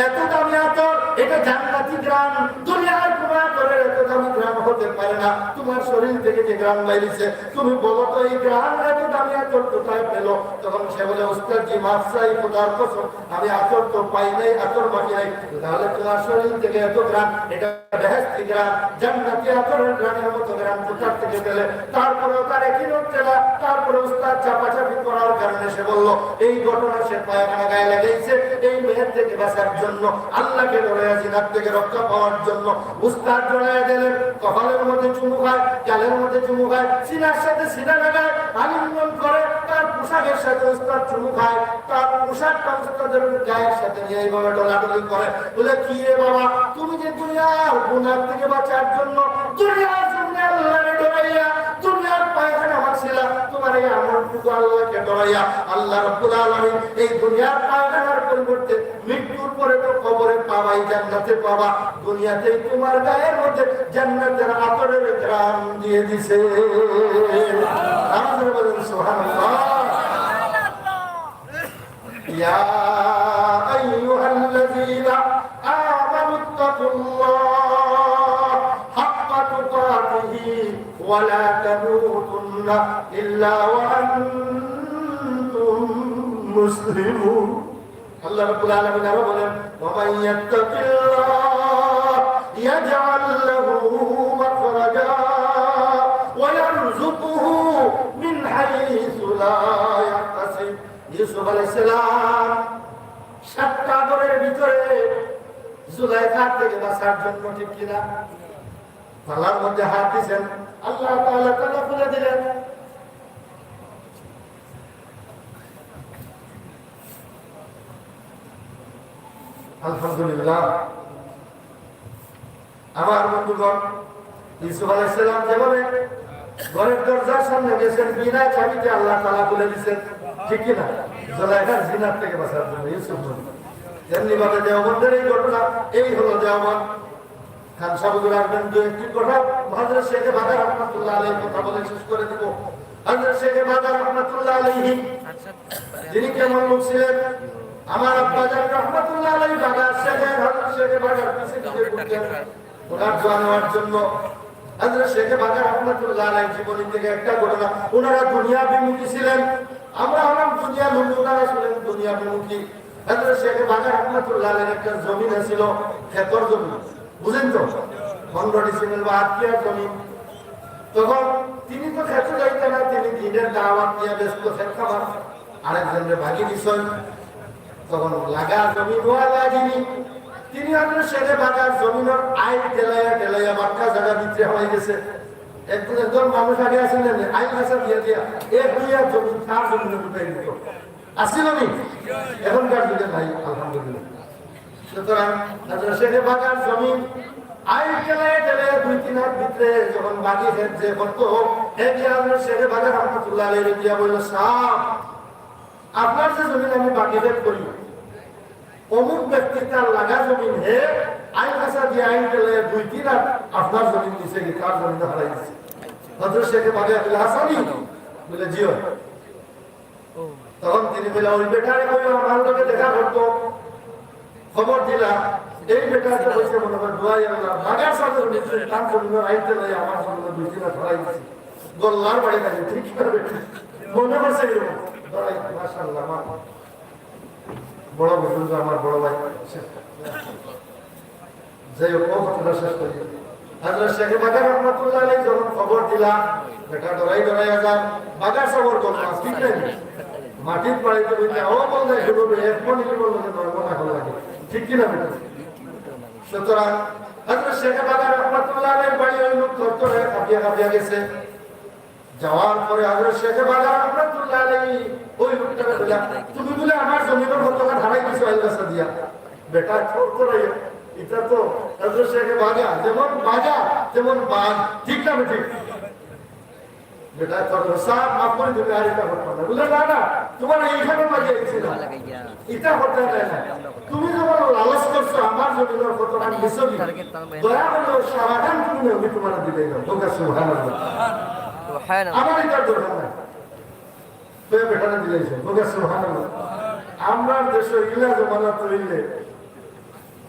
A: এত দামি আতর, এটা জান্নাতি গ্রাম, দুনিয়ার গুনাহ করে এত দামি গ্রাম হলো হতে পারে না। তোমার শরীর থেকে যে গ্রাম বাইরেছে, তুমি বলো তো এই গ্রাম এত দামি আচর কোথায় পেলো? তখন সে বলে, উস্তাদ জি মাফ চাই, খোদার কসম আমি আচর তো পাই নাই, আচর মাখি নাই। তাহলে তোমার শরীর থেকে এত গ্রাম, এটা বেহেশতি গ্রাম, জান্নাতি আচরের গ্রামের মতো গ্রাম কোথার থেকে পেলে? তারপরেও তার একই হচ্ছে না। তারপরে উস্তাদ চাপাচাপি করার কারণে সে বলল, এই ঘটনা সে পায়খানা গায়ে লাগাইছে এই মেয়ের থেকে বাঁচার জন্য, আল্লাহকে ডরাইয়া জিনার থেকে রক্ষা পাওয়ার জন্য। উস্তাদ জড়াইয়া দিলেন, কপালের মধ্যে চুমু খায়, গালের মধ্যে চুমু খায়, সিনার সাথে সিনা লাগায়, আলিঙ্গন করে, তার পোশাকের সাথে উস্তাদ চুমু খায়, তার পোশাকটা উস্তাদের গায়ের সাথে নিয়ে এইভাবে ডলাডলি করে। বলে, কি রে বাবা, তুমি যে দুনিয়ার গুনাহ থেকে বাঁচার জন্য দুনিয়ার জন্য আল্লাহকে ডরাইয়া দুনিয়ার পায়খানা মারছিলা, তোমার এই আমলটুকু আল্লাহকে ডরাইয়া আল্লাহ রাব্বুল আলামিন এই দুনিয়ার পায়খানার পরিবর্তে মৃত্যুর পরে তো কবরে পাবাই, জান্নাতে পাবা, দুনিয়াতেই তোমার গায়ের মধ্যে জান্নাতের আতরের ঘ্রাণ দিয়ে দিছে। আমাদের বলেন সুবহানাল্লাহ। ইয়া আইয়ুহাল্লাযীনা আমানুত্তাকুল্লাহ হাক্কা তুকাতিহি ওয়া লা তামুতুন্না ইল্লা ওয়া আনতুম মুসলিমুন। আল্লাহ রাব্বুল আলামিন আরো বলেন, ওয়া মান ইয়াত্তাকিল্লাহ ইয়াজআল লাহু মাখরাজা ওয়া ইয়ারযুকুহু মিন হাইসু লা ইয়াহতাসিব। ইউসুফ আলাইহিস সালাম 7টা ঘরের ভিতরে জুলাইখার থেকে বাঁচার জন্য, ঠিক কিনা, পালার মধ্যে হাত দিয়েছেন, আল্লাহ তাআলা তালা খুলে দিলেন। আলহামদুলিল্লাহ। আমার বন্ধুগণ, ইউসুফ আলাইহিস সালাম যেভাবে ঘরের দরজার সামনে গেছেন, বিনা চাবিতে আল্লাহ তাআলা খুলে দিয়েছেন, ঠিক কিনা, জুলাইখার জিনার থেকে বাঁচার জন্য ইউসুফ নবী। যেমনি ভাবে দেওবন্দের এই ঘটনা, এই হলো দেওবন্দ। খান সাহেবুর আসবেন দু একটি কথা, হযরত শেখ বাজার রহমাতুল্লাহ আলাইহি কথা বলে শেষ করে দিব। হযরত শেখ বাজার রহমাতুল্লাহ আলাইহি যিনি কেমন লোক ছিলেন, আমার আব্বাজান রহমাতুল্লাহ আলাইহি বাজার শেখের, হযরত শেখ বাজার পিছে পিছে ঘুরতেন ওনার দোয়া নেওয়ার জন্য। হযরত শেখ বাজার রহমাতুল্লাহ আলাইহি জীবনী থেকে একটা ঘটনা, ওনারা দুনিয়া বিমুখী ছিলেন, আমরা হলাম দুনিয়া লোক, ওনারা ছিলেন দুনিয়া বিমুখী। হযরত শেখ বাজার রহমাতুল্লাহ আলাইহির একটা জমিন ছিল, ক্ষেতর জমি, বুঝেন তো, 15 ডিসিমেল বা 8 বিঘা জমি। তখন তিনি তো ক্ষেত্রে যাইতেন না, তিনি দিনের দাওয়াত নিয়ে ব্যস্ত, ক্ষেত খাবার আরেকজনের ভাগি দিছেন। তখন লাগা জমি নোয়া লাগিনি, তিনি আপনার শেখে বাজার জমিনের আইন টেলাইয়া টেলাইয়া বাক্কা জায়গা বিক্রি হয়ে গেছে। একজন মানুষ আগে আসেন আইন ভাষা দিয়ে দিয়া এক দুইয়া জমি তার জমিনে উঠাই দিত, আসছিল নি? এখনকার যুগে ভাই আলহামদুলিল্লাহ। সুতরাং শেখে বাজার জমি আইন টেলাইয়া টেলাইয়া 2-3 হাত ভিতরে যখন বাগি খেতে করতো, শেখে বাজার রহমাতুল্লাহ আলাইহি দিয়া বলল, সাহেব আপনার যে জমিন আমি বাকি ভেদ করি, অমুক ব্যক্তি তার লাগা জমিন হে আইন ভাষা দিয়ে আইন পেলে 2-3 হাত আপনার জমিন দিছে কি কার জমিন হারাই দিছে। হযরত শেখ বাজার হাসানি বলে, জিও। তখন তিনি বলে, ওই বেটারে কইও আমার লগে দেখা করতো, খবর দিলাম এই বেটাটা বলছে মনে হয় দোয়াই আল্লাহ বাগার সাথে নিশ্চয় তার জন্য আইন পেলে আমার জন্য 2-3 হাত হারাই দিছে। গোল্লার বাড়ি থাকে, ঠিক করে মনে করছে এরকম মাশাআল্লাহ। আমার বড় বুজুর্গ, আমার বড় ভাই, যাই হোক কথাটা শেষ করি। হযরত শেখ বাজার রহমাতুল্লাহ আলাইহি যখন খবর দিলাম, বেটা ডরাই ডরাই যান, বাজার সবর করল, ঠিক নেই মাটির বাড়িতে বলতে ও বলতে শুরু এক মনে কি বললো যে নর্মনা ভালো লাগে, ঠিক কিনা বেটা? সুতরাং হযরত শেখ বাজার রহমাতুল্লাহ আলাইহি বাড়ি ওই লোক ধরে কাঁপিয়া কাঁপিয়া গেছে। যাওয়ার পরে হযরত শেখ বাজার রহমাতুল্লাহ আলাইহি ওই লোকটাকে বললেন, তুমি বলে আমার জমিনের পতাকা হারাই দিছো আইন ভাষা দিয়া। বেটা ছোট করে এটা তো হযরত শেখ বাজার যেমন বাজার তেমন বাগ, ঠিক না ঠিক? বেটা তোর সাহেব মাফ করে দিবে, আর এটা করতে না। বলে, না না, তোমার এইখানে লাগিয়ে দিছিল, এটা করতে দেয় না। তুমি যখন লালচ করছো আমার জমিনের পতাকা দিছো, দয়া করে সারাদিন তুমি আমি তোমার দিলে না। তোকে সুবহানাল্লাহ, আমার এটা দরকার নাই, তুই বেটারে দিলেছ। তোকে সুবহানাল্লাহ। আমার দেশে ইলা জমানা তৈলে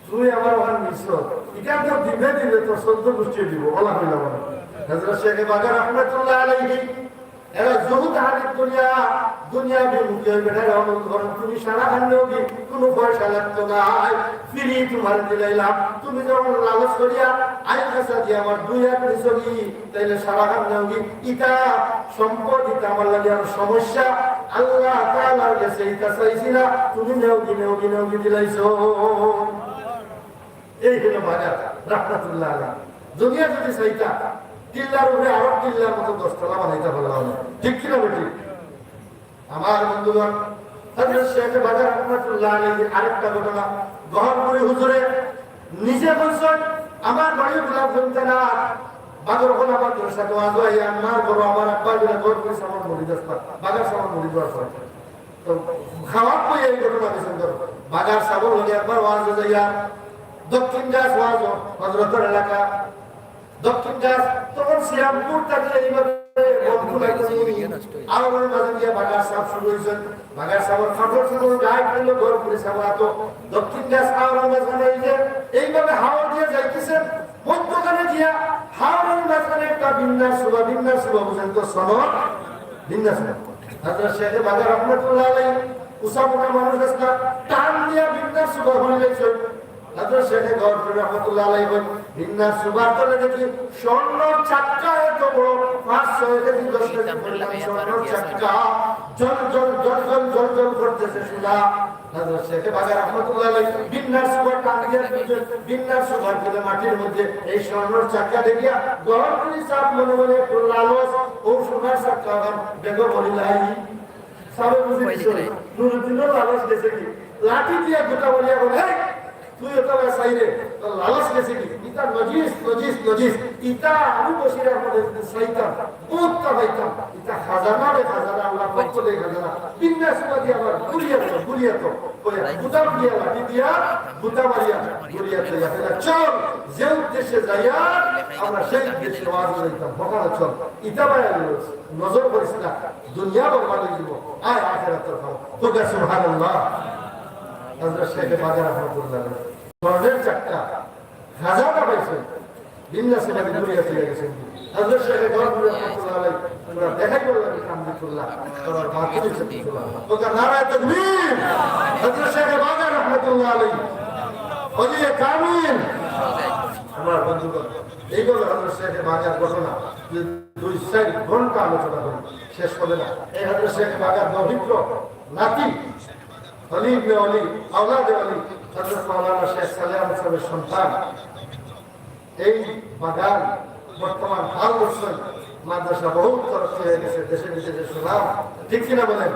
A: তুই আমার ওখানে মিশ্র, এটা তো দিবে দিলে তো 14 গোষ্ঠী দিব, বলা হইল না। হযরত শেখ বাজার রহমাতুল্লাহ আলাইহি এরা জহুদ হাদিস দুনিয়া বিমুখী হয়ে বেড়ায় অনুকরণ তুমি সারা খান্ডেও কি কোনো পয়সা লাগতো না ফিরি তোমার দিলাইলাম তুমি যখন লালচ করিয়া আইন কাছা দিয়ে আমার 2 1 দিছনি তাইলে সারা খান্ডেও কি ইটা সম্পদ ইটা আমার লাগে আর সমস্যা আল্লাহ তাআলার কাছে ইটা চাইছি না তুমি নেও কি দিলাইছো এই হলো বাজার রহমাতুল্লাহ আলাইহি দুনিয়া যদি চাইতা কিল্লার উপরে আরো কিল্লার মতো 10 তলা বানাইতে পারলাম না ঠিক কিনা বেটি আমার বন্ধুগণ হযরত শেখ বাজার রহমাতুল্লাহ আলাইহি আরেকটা ঘটনা গহরপুরি হুজুরে নিজে বলছেন আমার বাড়ি গোলাপগঞ্জ না বাগরখোলা মাদ্রাসা তো আজ এই আমার বড় আমার আব্বা বলে গহরপুরি সামন মুরিদ আসপাত বাগার সামন মুরিদ আসপাত তো খাওয়ার পরে এই ঘটনা বিশেষ করে বাগার সাবল হলে একবার ওয়াজ যাইয়া দক্ষিণ গাছ ওয়াজ হযরতের এলাকা দক্ষিণ গাছ তখন শ্রীরামপুর থেকে এইভাবে আমার মাঝে গিয়ে বাগার সাপ শুরু হয়েছে বাগার সাপের ফাটল শুরু গায়ে ফেললো ঘর করে সাপা তো দক্ষিণ গাছ আমার মাঝখানে এইভাবে হাওয়া দিয়ে যাইতেছেন মধ্যখানে দিয়া হাওয়ার মাঝখানে একটা বিন্যাস শুভ বুঝেন তো সনদ বিন্যাস হযরত শেখ বাজার রহমাতুল্লাহ আলাইহি উসামুকা মানুষ আসলা টান দিয়া বিন্যাস শুভ হয়ে গেছে হযরত শেখ রহমাতুল্লাহ আলাইহি বিন্যাস সুবার তলে দেখি স্বর্ণ চাক্কা এত বড় 500 কেজি 10 কেজি স্বর্ণ চাক্কা জল করতেছে সুদা হযরত শেখ বাজার রহমাতুল্লাহ আলাইহি বিন্যাস সুবার টান দিয়ে বিন্যাস সুবার তলে মাটির মধ্যে এই স্বর্ণ চাক্কা দেখিয়া গহরপুরি সাহেব মনে মনে একটু লালস ও সোনার চাক্কা বেগো বলিলাই সাবে বুঝিছো নুরুদ্দিনও লালস গেছে কি লাঠি দিয়া গোটা বলিয়া বলে তুই এটা সাইরে তো লালচ গেছে কি ইটা নজিস ইটা আবু বশিরের মধ্যে শয়তান উত্তা বাইতাম ইটা খাজানা আল্লাহ পক্ষ থেকে খাজানা বিন্যাস করে আবার গুলিয়া তো বুতা দিয়া লাঠি দিয়া বুতা মারিয়া গুলিয়া তো এটা চল যে উদ্দেশ্যে যাইয়া আমরা সেই উদ্দেশ্যে ওয়াজ করিতাম বকালা চল ইটা বাইরে নজর করিস না দুনিয়া বরবাদ হয়ে যাব আয় আখিরাতের খাও তো সুবহানাল্লাহ হযরত শেখ বাজার রহমাতুল্লাহ আলাইহি স্বর্ণের চাক্কা হাজারটা পাইছে বিন্যাসে নবী দুনিয়া চলে গেছেন হযরত শেখ রহমাতুল্লাহ আলাইহি পুরো দেখাই বললেন আলহামদুলিল্লাহ তোমার বাকি ছিল তো নারায়ে তাকবীর হযরত শেখ বাজার রহমাতুল্লাহ আলাইহি ওলিয়ে কামিল আমার বন্ধুগণ এইগুলো হযরত শেখ বাজার ঘটনা 2-4 ঘন্টা আলোচনা করি শেষ হবে না এই হযরত শেখ বাজার দৌহিত্র নাতি অলি ইবনে অলি আওলাদে অলি হযরত মাওলানা শেখ সালেহ আহমদ সাহেবের সন্তান এই বাগান বর্তমান হাল বছর মাদ্রাসা বহুত তরফ হয়ে গেছে দেশে বিদেশে সুনাম ঠিক কিনা বলেন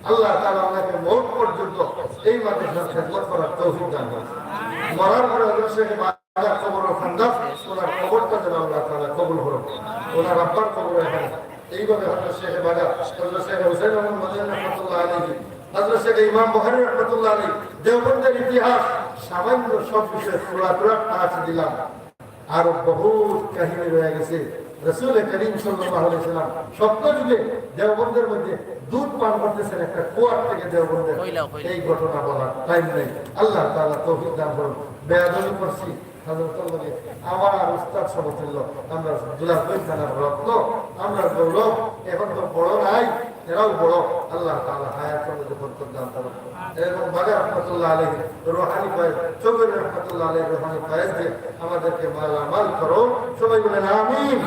A: আল্লাহ তাআলা আমাকে মওত পর্যন্ত এই মাদ্রাসার খেদমত করার তৌফিক দান করেন মরার পরে হযরত শেখ বাজার কবর খান্দাস ওনার কবরটা যেন আল্লাহ তাআলা কবুল করুন ওনার আব্বার কবর এখানে এইভাবে হযরত শেখ বাজার হযরত শেখ হুসাইন আহমদ মদনী রাহমাতুল্লাহ আলাইহি হযরত শেখ ইমাম বুখারী রাহমাতুল্লাহ আলাইহি দেওবন্দের ইতিহাস সামান্য সব বিষয়ে পুরা আছে দিলাম আর বহুত কাহিনী রয়ে গেছে রাসূল করিম সাল্লাল্লাহু আলাইহি সাল্লাম স্বপ্ন যুগে দেওবন্দের মধ্যে দুধ পান করতেছেন একটা কুয়ার থেকে দেওবন্দের এই ঘটনা বলার টাইম নেই আল্লাহ তাআলা তৌফিক দান করুন বেয়াদবি করছি আমার উস্তাদ সমতুল্য আমরা দুলাভাই থানার রত্ন আমরা গৌরব এখন তো বড় নাই এরাও বড় আল্লাহ তাআলা হায়াতের মধ্যে বরকত দান করুন এবং বাজার রহমাতুল্লাহ আলাইহি রুহানি ফয়েজ চৌধুরী রহমাতুল্লাহ আলাইহি রুহানি ফয়েজ দিয়ে আমাদেরকে মালামাল করো সবাই বলেন আমিন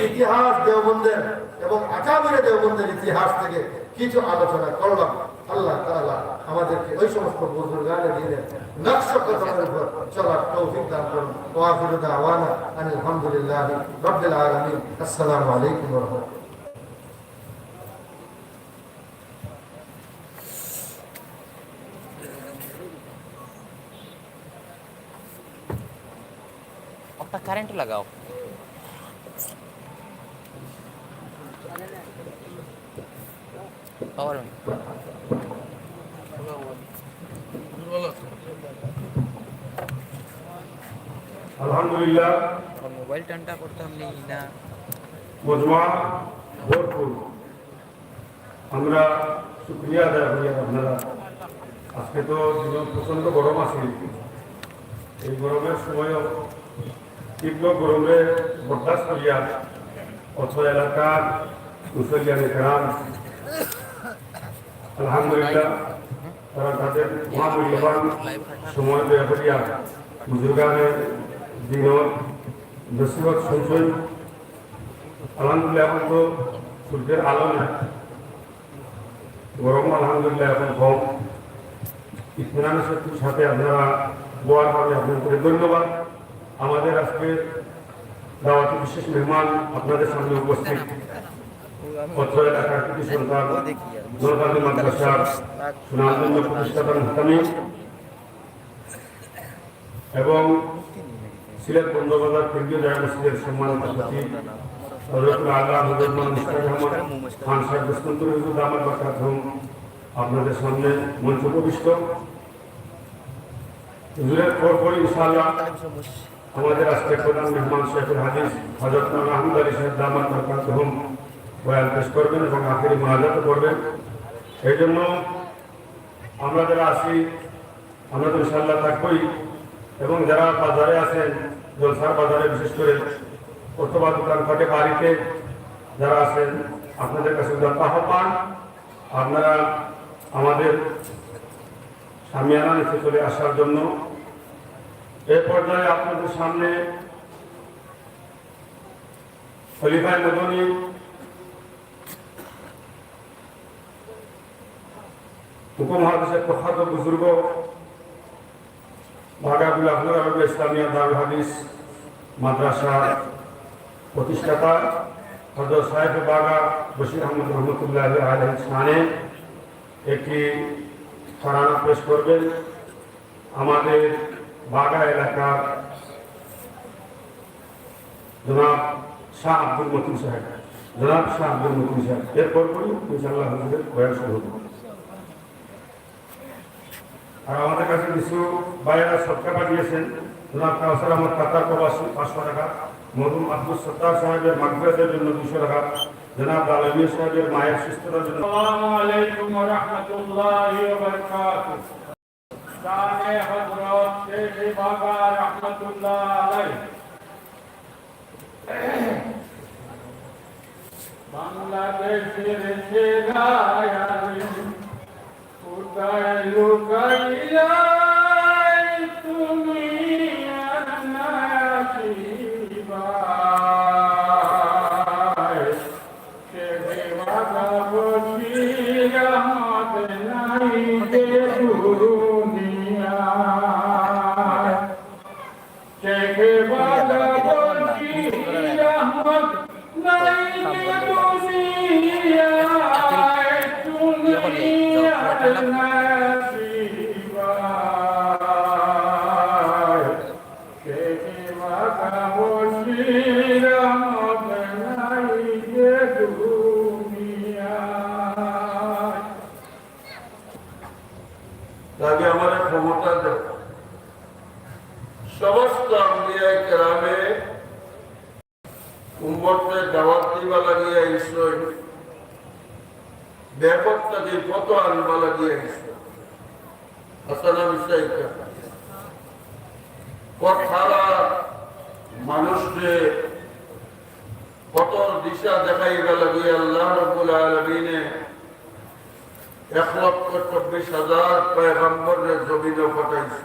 A: ইতিহাস দেওবন্দের এবং আকাবিরে দেওবন্দের ইতিহাস থেকে কিছু আলোচনা করলাম আল্লাহ তাআলা আমাদেরকে ওই সমস্ত বুজুর্গানে দিনের নকশ কদমের উপর চলার তৌফিক দান করুন ওয়া আখিরু দাওয়ানা আনিল হামদুলিল্লাহি রাব্বিল আলামিন আসসালামু আলাইকুম ওয়া রাহমাতুল্লাহ
B: একটা কারেন্ট লাগাও পাওয়ার
C: আলহামদুলিল্লাহ
B: মোবাইল টানটা করতাম না
C: মজমা ভরপুর আমরা শুক্রিয়া আদায় করি আপনারা আজকে তো জীবন প্রচন্ড গরম আছে এই গরমের সময়ও তীব্র গরমে বরদাস্ত করিয়া অত্র এলাকার মুসলিয়ানে কেরাম আলহামদুলিল্লাহ তারা তাদের মহামূল্যবান সময় ব্যয় করিয়া বুজুর্গানের দিনের নসিহত শুনছেন। আলহামদুলিল্লাহ এখন তো সূর্যের আলো নেই, গরম আলহামদুলিল্লাহ এখন কম। ইতমিনানের সাথে আপনারা বোয়ার ভাবে আপনাদের ধন্যবাদ। আমাদের আজকে দাওয়াতি বিশেষ মেহমান আপনাদের সামনে উপস্থিত অত্র এলাকার কৃতি সন্তান নরকালী মাদ্রাসার সুনামধন্য প্রতিষ্ঠাতা মুহতামিম এবং সিলেট বন্দরবাজার কেন্দ্রীয় জামে মসজিদের সম্মানিত সচিব হযরতুল আল্লাহ হযরত মুশতাক আহমদ খান সাহেব দস্তুর হুজুর দামাত বরকাতুহুম আপনাদের সামনে মঞ্চ উপবিষ্ট। হুজুরের পর ইনশাআল্লাহ আমাদের আজকে প্রধান মেহমান শেখুল হাদিস হযরত আহমদ আলী সাহেব দামাত বরকাতুহুম বয়ান পেশ করবেন এবং আখিরি মুনাজাত করবেন। এই জন্য আমরা যারা আসি আমরা তো ইনশাআল্লাহ থাকবই, এবং যারা বাজারে আছেন জলসার বাজারে বিশেষ করে অথবা দোকানপাটে বাড়িতে যারা আছেন আপনাদের কাছে আহ্বান আপনারা আমাদের সামিয়ানা নিচে চলে আসার জন্য। এ পর্যায়ে আপনাদের সামনে খলিফায়ে মদনী উপমহাদেশের প্রখ্যাত বুজুর্গ বাগাগুল আহমদ ইসলামিয়া দারুল হাদিস মাদ্রাসা প্রতিষ্ঠাতা হযরত সাহেব বাগা বশির আহমদ রহমতুল্লাহ আলাইহির শানে একটি তারানা পেশ করবেন। আমাদের বাগা এলাকার জনাব শাহ আব্দুল মতিন সাহেব এরপর ইনশাআল্লাহ হুজুরের বয়ান শুরু হবে। আর আমাদের কাছে কিছু বাইরা সদকা পাঠিয়েছেন। জনাব কাউসার আহমদ কাতার প্রবাসী 500 টাকা, মরহুম আব্দুল সত্তার সাহেবের মাগফিরাতের জন্য 200 টাকা, জনাব আলমী সাহেবের মায়ের সুস্থতার জন্য।
D: আসসালামু আলাইকুম ওয়া রাহমাতুল্লাহি ওয়া বারাকাতুহু। শানে হযরত শেখ বাবা রাহমাতুল্লাহ আলাইহি বাংলাদেশের সেরায়ারে কোথায় লুকাইয়া তুমি নাসিবা কে দেওয়া বসির রহমত নাই যে দুনিয়া কে দেওয়া বসির রহমত নাই যে দুনিয়া
A: তাকে আমাদের ক্ষমতা দেব। সমস্ত আম্বিয়া কেরামে উম্মতকে দাওয়াত দিবা লাগিয়ে ঈশ্বর ব্যাপকটাকে কত আনবা লাগিয়ে ঈশ্বর আসানা বিষয় সারা মানুষকে কত দিশা দেখাইবা লাগিয়ে আল্লাহ রাব্বুল আলামিনে 1,24,000 পয়গম্বরের জমিনে পাঠাইছে।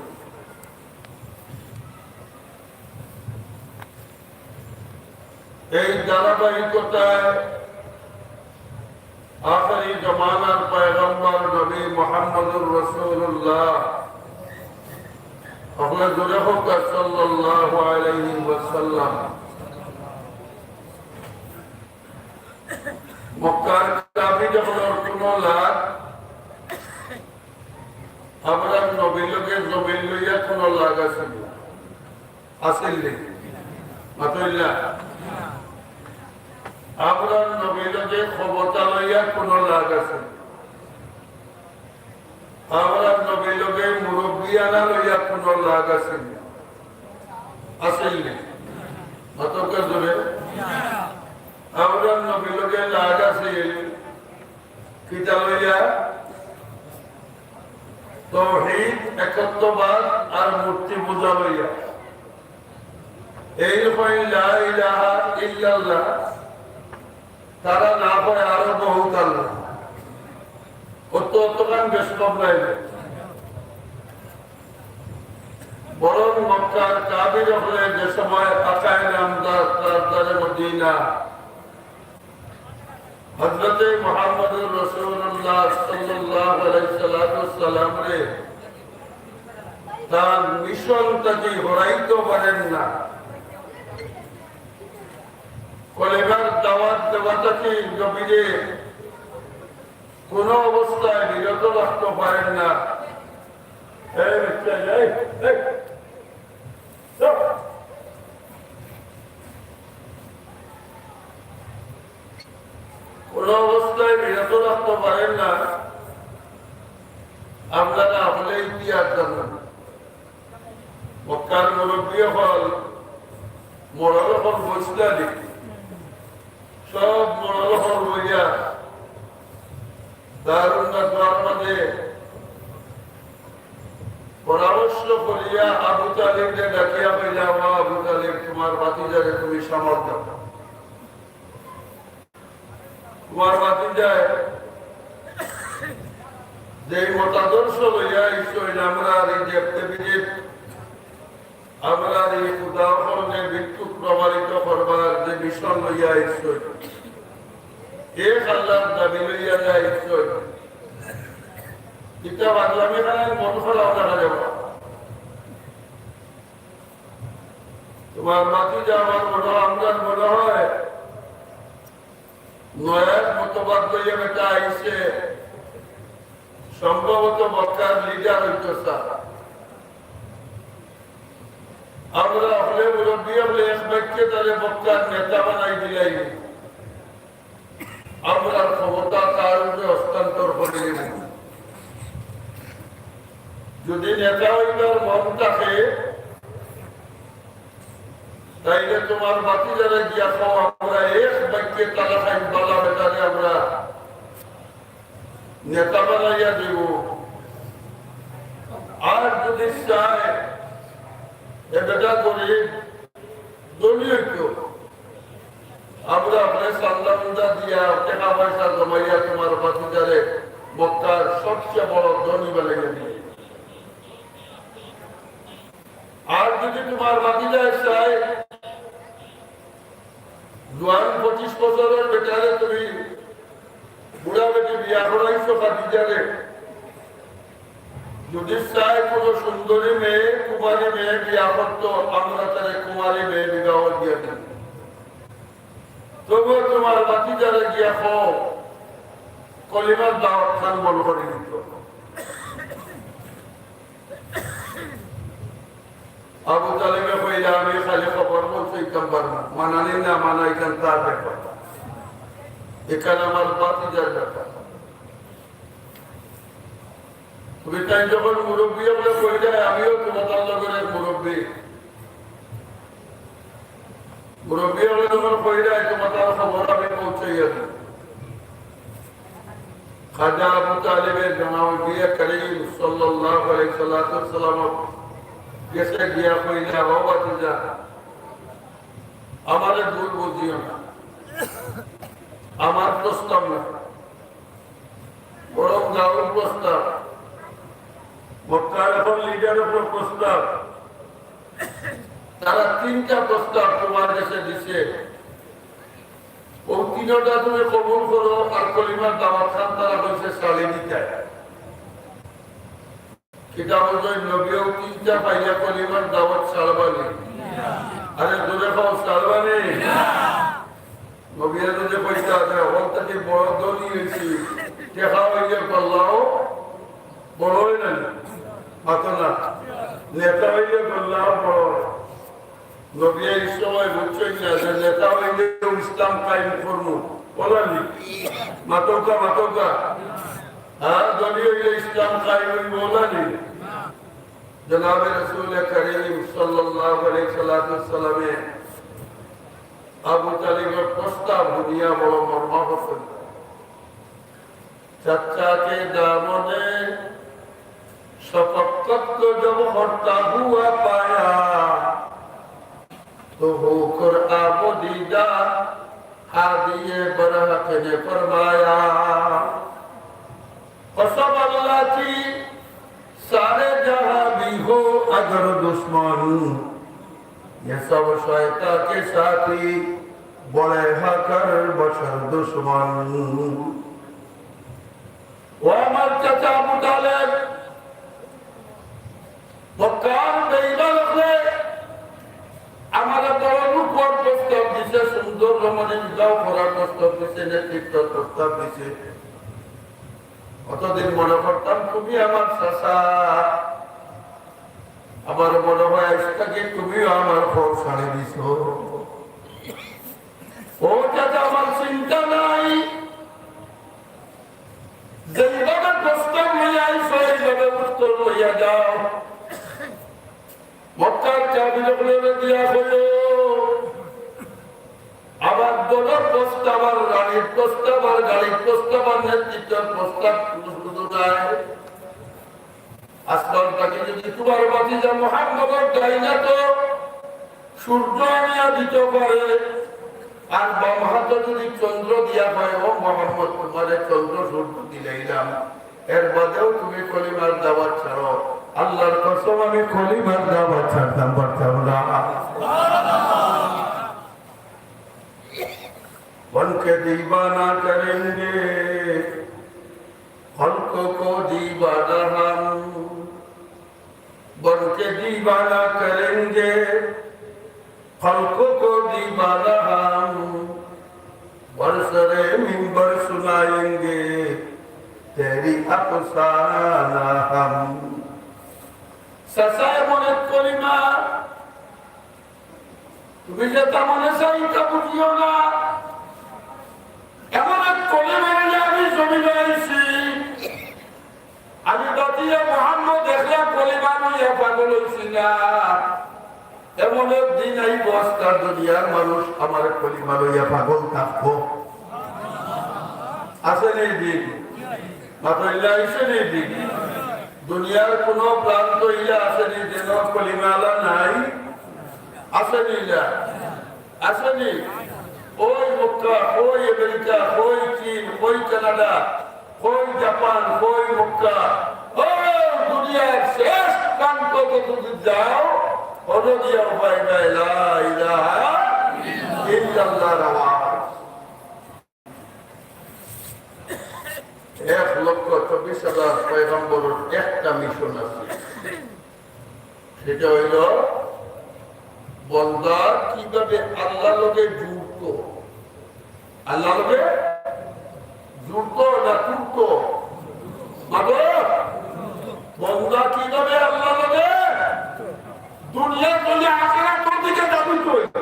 A: এই ধারাবাহিকতায় আখেরি জমানার পয়গম্বর নবী মুহাম্মদুর রাসূলুল্লাহ আপনি জোরে হোক সাল্লাল্লাহু আলাইহি ওয়াসাল্লাম মক্কার কাফি যখন কোন লাগ আমরা নবী লোকের জমিন লইয়া কোন লাগ আছিল আসিল মাতইল্লাহ আমরা নবী লোকের ক্ষমতা লইয়া কোন লাগ আছে আমরা নবী লোকের মুরব্বিয়ানা লইয়া কোন লাগ আছে আসিল মাতকে জোরে আমরা নবী লোকের লাগ আছে কিতা লইয়া তাওহীদ একত্ববাদ আর মূর্তি পূজা লইয়া এই রকম লা ইলাহা ইল্লাল্লাহ তারা না পায় আরো বহু কাল অতগান বেশ কম নাই বরং মক্কার কাবির হলে যে সময় আকায় নামদার তার মদিনা হযরতে মুহাম্মদুর রাসূলুল্লাহ সাল্লাল্লাহু আলাইহি সাল্লাম রে তার মিশনটাকে হরাইতে পারেন না কলেমার দাওয়াত দেওয়াটাকে জমিনে কোন অবস্থায় বিরত রাখতে পারেন না কোন অবস্থায় বিরত রাখতে পারেন না আমরা না হলে ইতিহাস জানেন মক্কার মুরব্বী হল মরল হল বৈষ্ণালী সব মরল হল হইয়া দারুণার মাঝে পরামর্শ করিয়া আবু তালিবকে ডাকিয়া হইলা আবু তালিব তোমার ভাতিজারে তুমি সামর্থ্য তোমার ভাতিজায় যে মতাদর্শ লইয়া ঈশ্বর আমরা এই যে আমরা এই উদাহরণে মৃত্যু প্রমাণিত করবার যে মিশন লইয়া ঈশ্বর এক আল্লাহর দাবি লইয়া যায় ঈশ্বর কিতাব আজলামে মন খারাপ দেখা যাবে তোমার ভাতিজা আমার মনে আমার মনে হয় নয়ার মতবাদ লইয়া বেটা আইসে সম্ভবত মক্কার লিডার হইতো স্যার আমরা হলে মুরব্বী হলে এক ব্যক্তি তাহলে মক্কার নেতা বানাই দিলাই আমরা ক্ষমতা তার উপরে হস্তান্তর করে দেব যদি নেতা হইবার মন থাকে তাইলে তোমার বাতি যারা গিয়া খাও আমরা এক ব্যক্তি তারা খাই বালা বেটারে আমরা নেতা বানাইয়া দেব আর যদি চায় এটা করে দলীয় কেউ আমরা আপনার সান্দাবন্দা দিয়া টাকা পয়সা জমাইয়া তোমার বাতিজারে মক্কার সবচেয়ে বড় ধনী বানাইয়া দিয়ে আর যদি তোমার বাতিজায় চায় জোয়ান 25 বছরের বেটারে তুমি বুড়া বেটি বিয়া করাইছো বাতিজারে যদি চায় কোন সুন্দরী মেয়ে কুমারী মেয়ে বিয়া করতো আমরা তারে কুমারী মেয়ে বিবাহ দিয়ে দিই তবুও তোমার বাতি যারা গিয়া খাও কলিমার দাওয়াত খান বল করে দিত আবু তালেবে কইলা আমি খালি খবর বলছি কাম্বার মানানি না মানাইতাম তার ব্যাপার এখানে আমার বাতি যার ব্যাপার তুমি তাই যখন মুরব্বী বলে কই যায় আমিও তোমার লগের মুরব্বী মুরব্বী হলে যখন কই যায় তোমার খবর আমি পৌঁছাইয়া দিই খাজা আবু তালেবের জানাও গিয়ে করিম সাল্লাল্লাহু আলাইহি সাল্লাম গেছে গিয়া কইলা ও বাতিজা আমারে ভুল বুঝিও না আমার প্রস্তাব না বরং গাঁর প্রস্তাব মক্কার এখন লিডার উপর প্রস্তাব তারা 3টা প্রস্তাব তোমার কাছে দিছে ও 3টা তুমি কবুল করো আর কলিমার দাওয়াত খান তারা বলছে সালিমি চায় কিতাব অনুযায়ী নবীও 3টা পাইয়া কলিমার দাওয়াত সালবানি আরে দূরে খাও সালবানি নবীরা যদি পয়সা আছে ওখানে বড় ধনী হয়েছি দেখা হইলে করলাও বড় হই না মাতো না নেতা হইলে করলাও বড় নবী এই সময় বুঝছেন না যে নেতা হইলে ইসলাম কায়েম করবো বলানি মাতকা আর দলী হইলে ইসলাম কায়েম হইব বলানি জনাবে রাসূল করিম সাল্লাল্লাহু আলাইহি সাল্লামে আবু তালিবের প্রস্তাব দুনিয়া বড় মর্মাহত चाचा के दामने शफकत को जब हटता हुआ पाया तो होकर आबदीदा हादिए बरहक ने फरमाया कसम अल्लाह की सारे जहां भी हो अगर दुश्मन ये सब शैतान के साथी बड़े हकर बशर दुश्मन वो अमर चाचा मुतालिब मक्कार बेईमान अपने हमारा बड़ों को प्रस्ताव दिसे सुंदर रमणीय जाओ भरा प्रस्ताव दिसे नेतृत्व प्रस्ताव दिसे অতদিন মনে করতাম তুমি আমার চাচা আমার মনে হয় আজকে তুমিও আমার ফল ছাড়ে দিছ ও চাচা আমার চিন্তা নাই যেভাবে প্রস্তাব লইয়া আইস এইভাবে উত্তর লইয়া যাও মক্কার চাবি লোকলে দিয়া হলো আবার দলের প্রস্তাব আর রানীর প্রস্তাব আর গাড়ির প্রস্তাব আর নেতৃত্বের প্রস্তাব শুধু নাই আসমানটাকে যদি তোমার বাতিজা মুহাম্মদের দেয় না তো সূর্য আনিয়া দিতে পারে আর বাম হাতে যদি চন্দ্র দিয়া হয় ও মোহাম্মদ তোমার চন্দ্র সূর্য দিলাইলাম এর বাদেও তুমি কলিমার দাওয়াত ছাড়ো আল্লাহর কসম আমি কলিমার দাওয়াত ছাড়তাম পারতাম না बन के दीवाना करेंगे हल्कों को दीवाना हम बन के दीवाना करेंगे हल्कों को दीवाना हम बरसरे मिंबर सुनाएंगे तेरी अफसाना हम ससाए मने कलिमा तुम्हें जता मने सही का बुझियो ना এমন এক কলিমা নিয়ে আমি জমিনে আইছি আমি বাতিয়া মোহাম্মদ দেখলাম কলিমা নিয়ে পাগল হইছি না এমন একদিন এই বস্তার দুনিয়ার মানুষ আমার কলিমা লইয়া পাগল থাকবো আসেন এই দিন মাত্র আইসেন এই দিন দুনিয়ার কোন প্রান্ত ইলা আসেনি যেন কলিমা আলা নাই আসেনি ইলা আসেনি ওই মক্কা ওই আমেরিকা ওই চীন ওই কানাডা ওই জাপান ওই মক্কা ওই দুনিয়ার শেষ প্রান্ত যদি যাও অনদিয়া উপায় নাই লা ইলাহা ইল্লাল্লাহর আওয়াজ 1,24,000 পয়গম্বরের একটা মিশন আছে সেটা হইল বন্দা কিভাবে আল্লাহ লগে জুড়ত আল্লাহ লগে জুড়ত না টুটত বন্দা কিভাবে আল্লাহ লগে দুনিয়া দুনিয়া আখিরাতের দিকে দাবিত হইল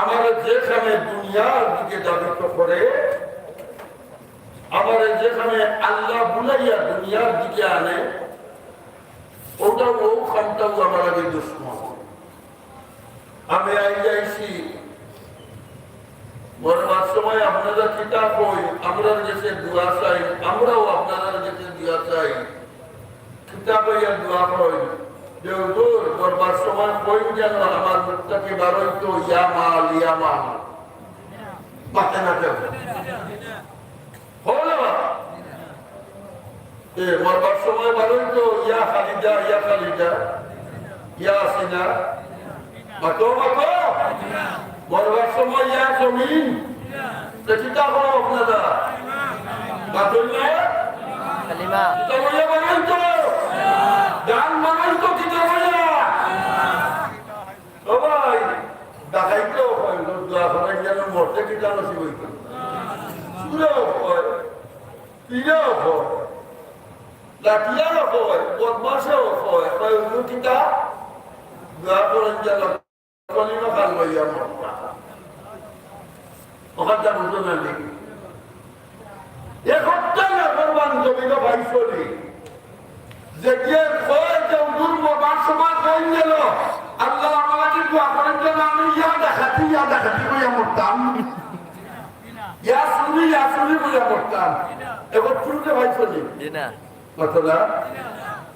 A: আমাদের যেখানে দুনিয়ার দিকে দাবিত করে আমার যেখানে আল্লাহ বুলাইয়া দুনিয়ার দিকে আনে ওটা ও খামটাও আমার আগে দুশ্মন আমি যাইছি মরবার সময় আপনারা কিতাব হই আমরা যেসে দোয়া চাই আমরাও আপনারা যেসে দোয়া চাই কিতাব হইয়া দোয়া হই যে হুজুর মরবার সময় কই যেন আমার মুখটাকে বারইতো ইয়া মাল বাতে না কেন মরবার সময় বলেন তো ইয়া খালিদা ইয়া সিনা মাতো মরবার সময় ইয়া জমিন কিতা হলো আপনারা মাতুল্লাহ
B: কালিমা
A: কিতা বলেন তো গান বলেন তো কিতা বলে ও ভাই দেখাইতো হয় দোয়া করেন যেন মরতে কিতা নসিব হইত সুরেও হয় পিলেও হয় লাঠিয়ারও হয় বদমাসেও হয় কিতা দোয়া করেন যেন কলিমা খাল লইয়া মরতা ওখানটা বুঝো না দেখি একটাই অপরবান জমিন ভাই চলি যে গিয়ে কয় যে উদুর মরবার সময় কই গেল আল্লাহ আমাকে দোয়া করেন যেন আমি ইয়া দেখাতি বইয়া মরতাম ইয়া শুনি বইয়া মরতাম এখন শুনতে ভাই চলি
B: না
A: কথা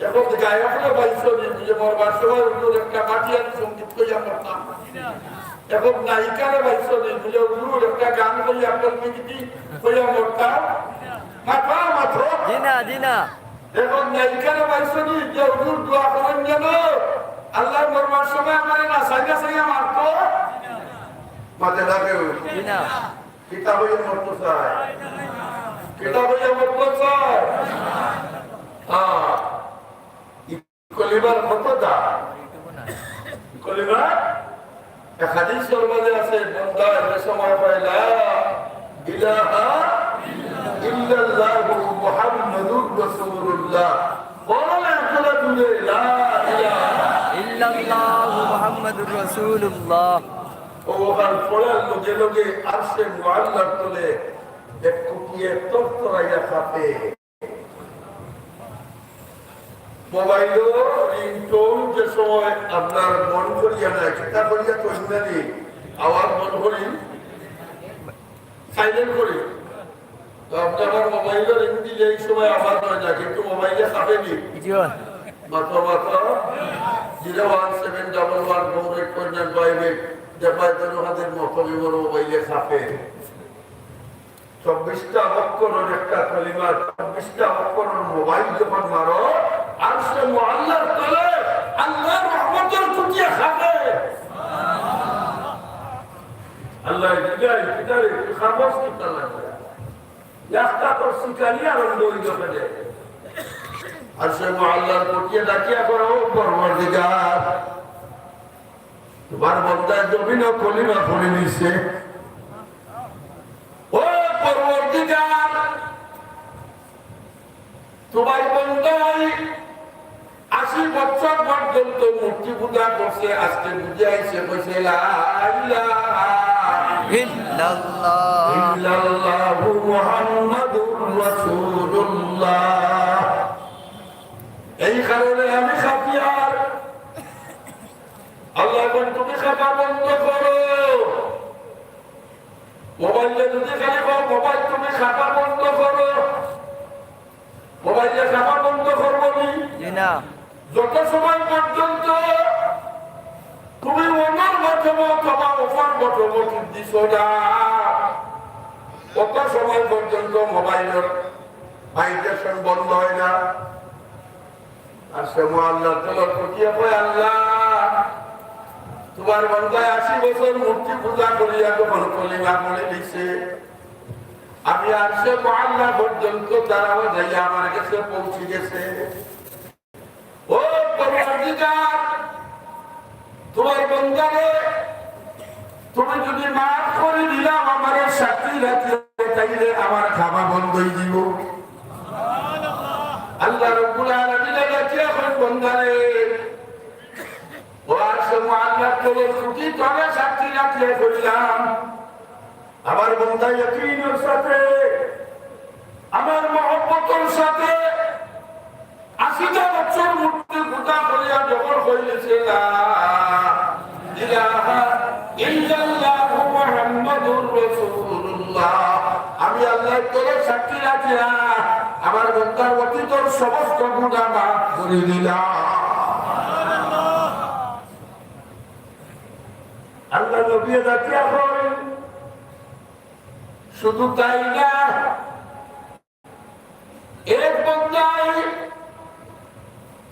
A: এখন গায়ে হলে বাইশনি যে মরবার সময় উল্লুর একটা মাটিয়ান সঙ্গীত কইয়া করতাম এখন নায়িকারে বাইশনি বুঝে উল্লুর একটা গান কইয়া আপনার মিগিটি কইয়া মরতাম মাথা মাথা
B: জিনা
A: এখন নায়িকারে বাইশনি যে উল্লুর দোয়া করেন যেন আল্লাহ মরবার সময় আমার না সাইয়া সাইয়া মারতো মাঝে লাগে
B: জিনা
A: কিতাব হইয়া মরতো চায় কিতাব হইয়া মরতো চায় হ্যাঁ কলিবার কত দা কলিবার এক হাদিসের মধ্যে আছে বান্দা যে সময় পাইলা ইলাহা ইল্লাল্লাহু মুহাম্মাদুর রাসূলুল্লাহ বলে তোলা তুলে লা ইলাহা
B: ইল্লাল্লাহু মুহাম্মাদুর রাসূলুল্লাহ
A: ও ওখান পড়ার লগে লগে আরশে মুআল্লার তোলে এক কুটিয়ে তরতরাইয়া খাপে মোবাইল রিংটোন যে সময় আপনার মন করিয়া না চিন্তা করিয়া তো ইংরাজি আওয়াজ মন করি সাইলেন্ট করি তো আপনি আমার মোবাইলের রিং দিলে এই সময় আওয়াজ হয় না কিন্তু মোবাইলে কাঁপেনি মাত্র 01711 দেখায় হাতের মতো বিমর মোবাইলে কাঁপে 24টা অক্ষরের একটা কালিমা 24টা অক্ষরের মোবাইল যখন মারো আর সে মুআল্লার তলে আল্লাহর রহমতের কুটিয়ে খাবে আল্লাহ দিলাই কিতারে খাবস কিতা লাগে একটা তো শিকারি আরম্ভ হয়ে যাবে আর সে মুআল্লার কুটিয়ে ডাকিয়া করো পরওয়ারদিগার তোমার বান্দার জমিন ও কলিমা পড়ে নিছে ও পরওয়ারদিগার তোমার বান্দাই 80 বছর পর্যন্ত মূর্তি পূজা করছে আজকে বুঝে আইছে কইছে লা ইলাহা ইল্লাল্লাহু মুহাম্মাদুর রাসূলুল্লাহ এই কারণে আমি খাতিয়ার আল্লাহ কোন তুমি খাতা বন্ধ করো মোবাইলে যদি খালি মোবাইল তুমি খাতা বন্ধ করো মোবাইলে খাতা বন্ধ করবো
B: না
A: যত সময় পর্যন্ত তুমি ওনার মাধ্যমে অথবা ওফার মাধ্যমে দিছ না কত সময় পর্যন্ত মোবাইলের ভাইব্রেশন বন্ধ হয় না আর সে আল্লাহ তোলার প্রতিয়ে কয় আল্লাহ তোমার বান্দায় 80 বছর মূর্তি পূজা করিয়া যখন কলিমা বলে দিছে আমি আর সে আল্লাহ পর্যন্ত তারাও যাই আমার কাছে পৌঁছে গেছে ও পরওয়ারদিগার তোমার বান্দারে তুমি যদি মাফ করে দিলাম আমার সাথী রাতে তাইলে আমার খাওয়া বন্ধ হয়ে দিব আল্লাহ রাব্বুল আলামিন কি এখন বান্দারে ও আসে মুআল্লাহ তোলে ছুটি তবে সাথী রাতে কইলাম আমার বান্দা ইয়াকিনের সাথে আমার মহব্বতের সাথে 80টা বছর মূর্তি পূজা করিয়া যখন হইলেছে লা ইলাহা ইল্লাল্লাহু মুহাম্মাদুর রাসূলুল্লাহ আমি আল্লাহর তোরে সাক্ষী রাখিয়া আমার বান্দার অতীতের সমস্ত গুনাহ মাফ করে দিলাম আল্লাহ নবী রাখিয়া করেন শুধু তাই না এক বান্দাই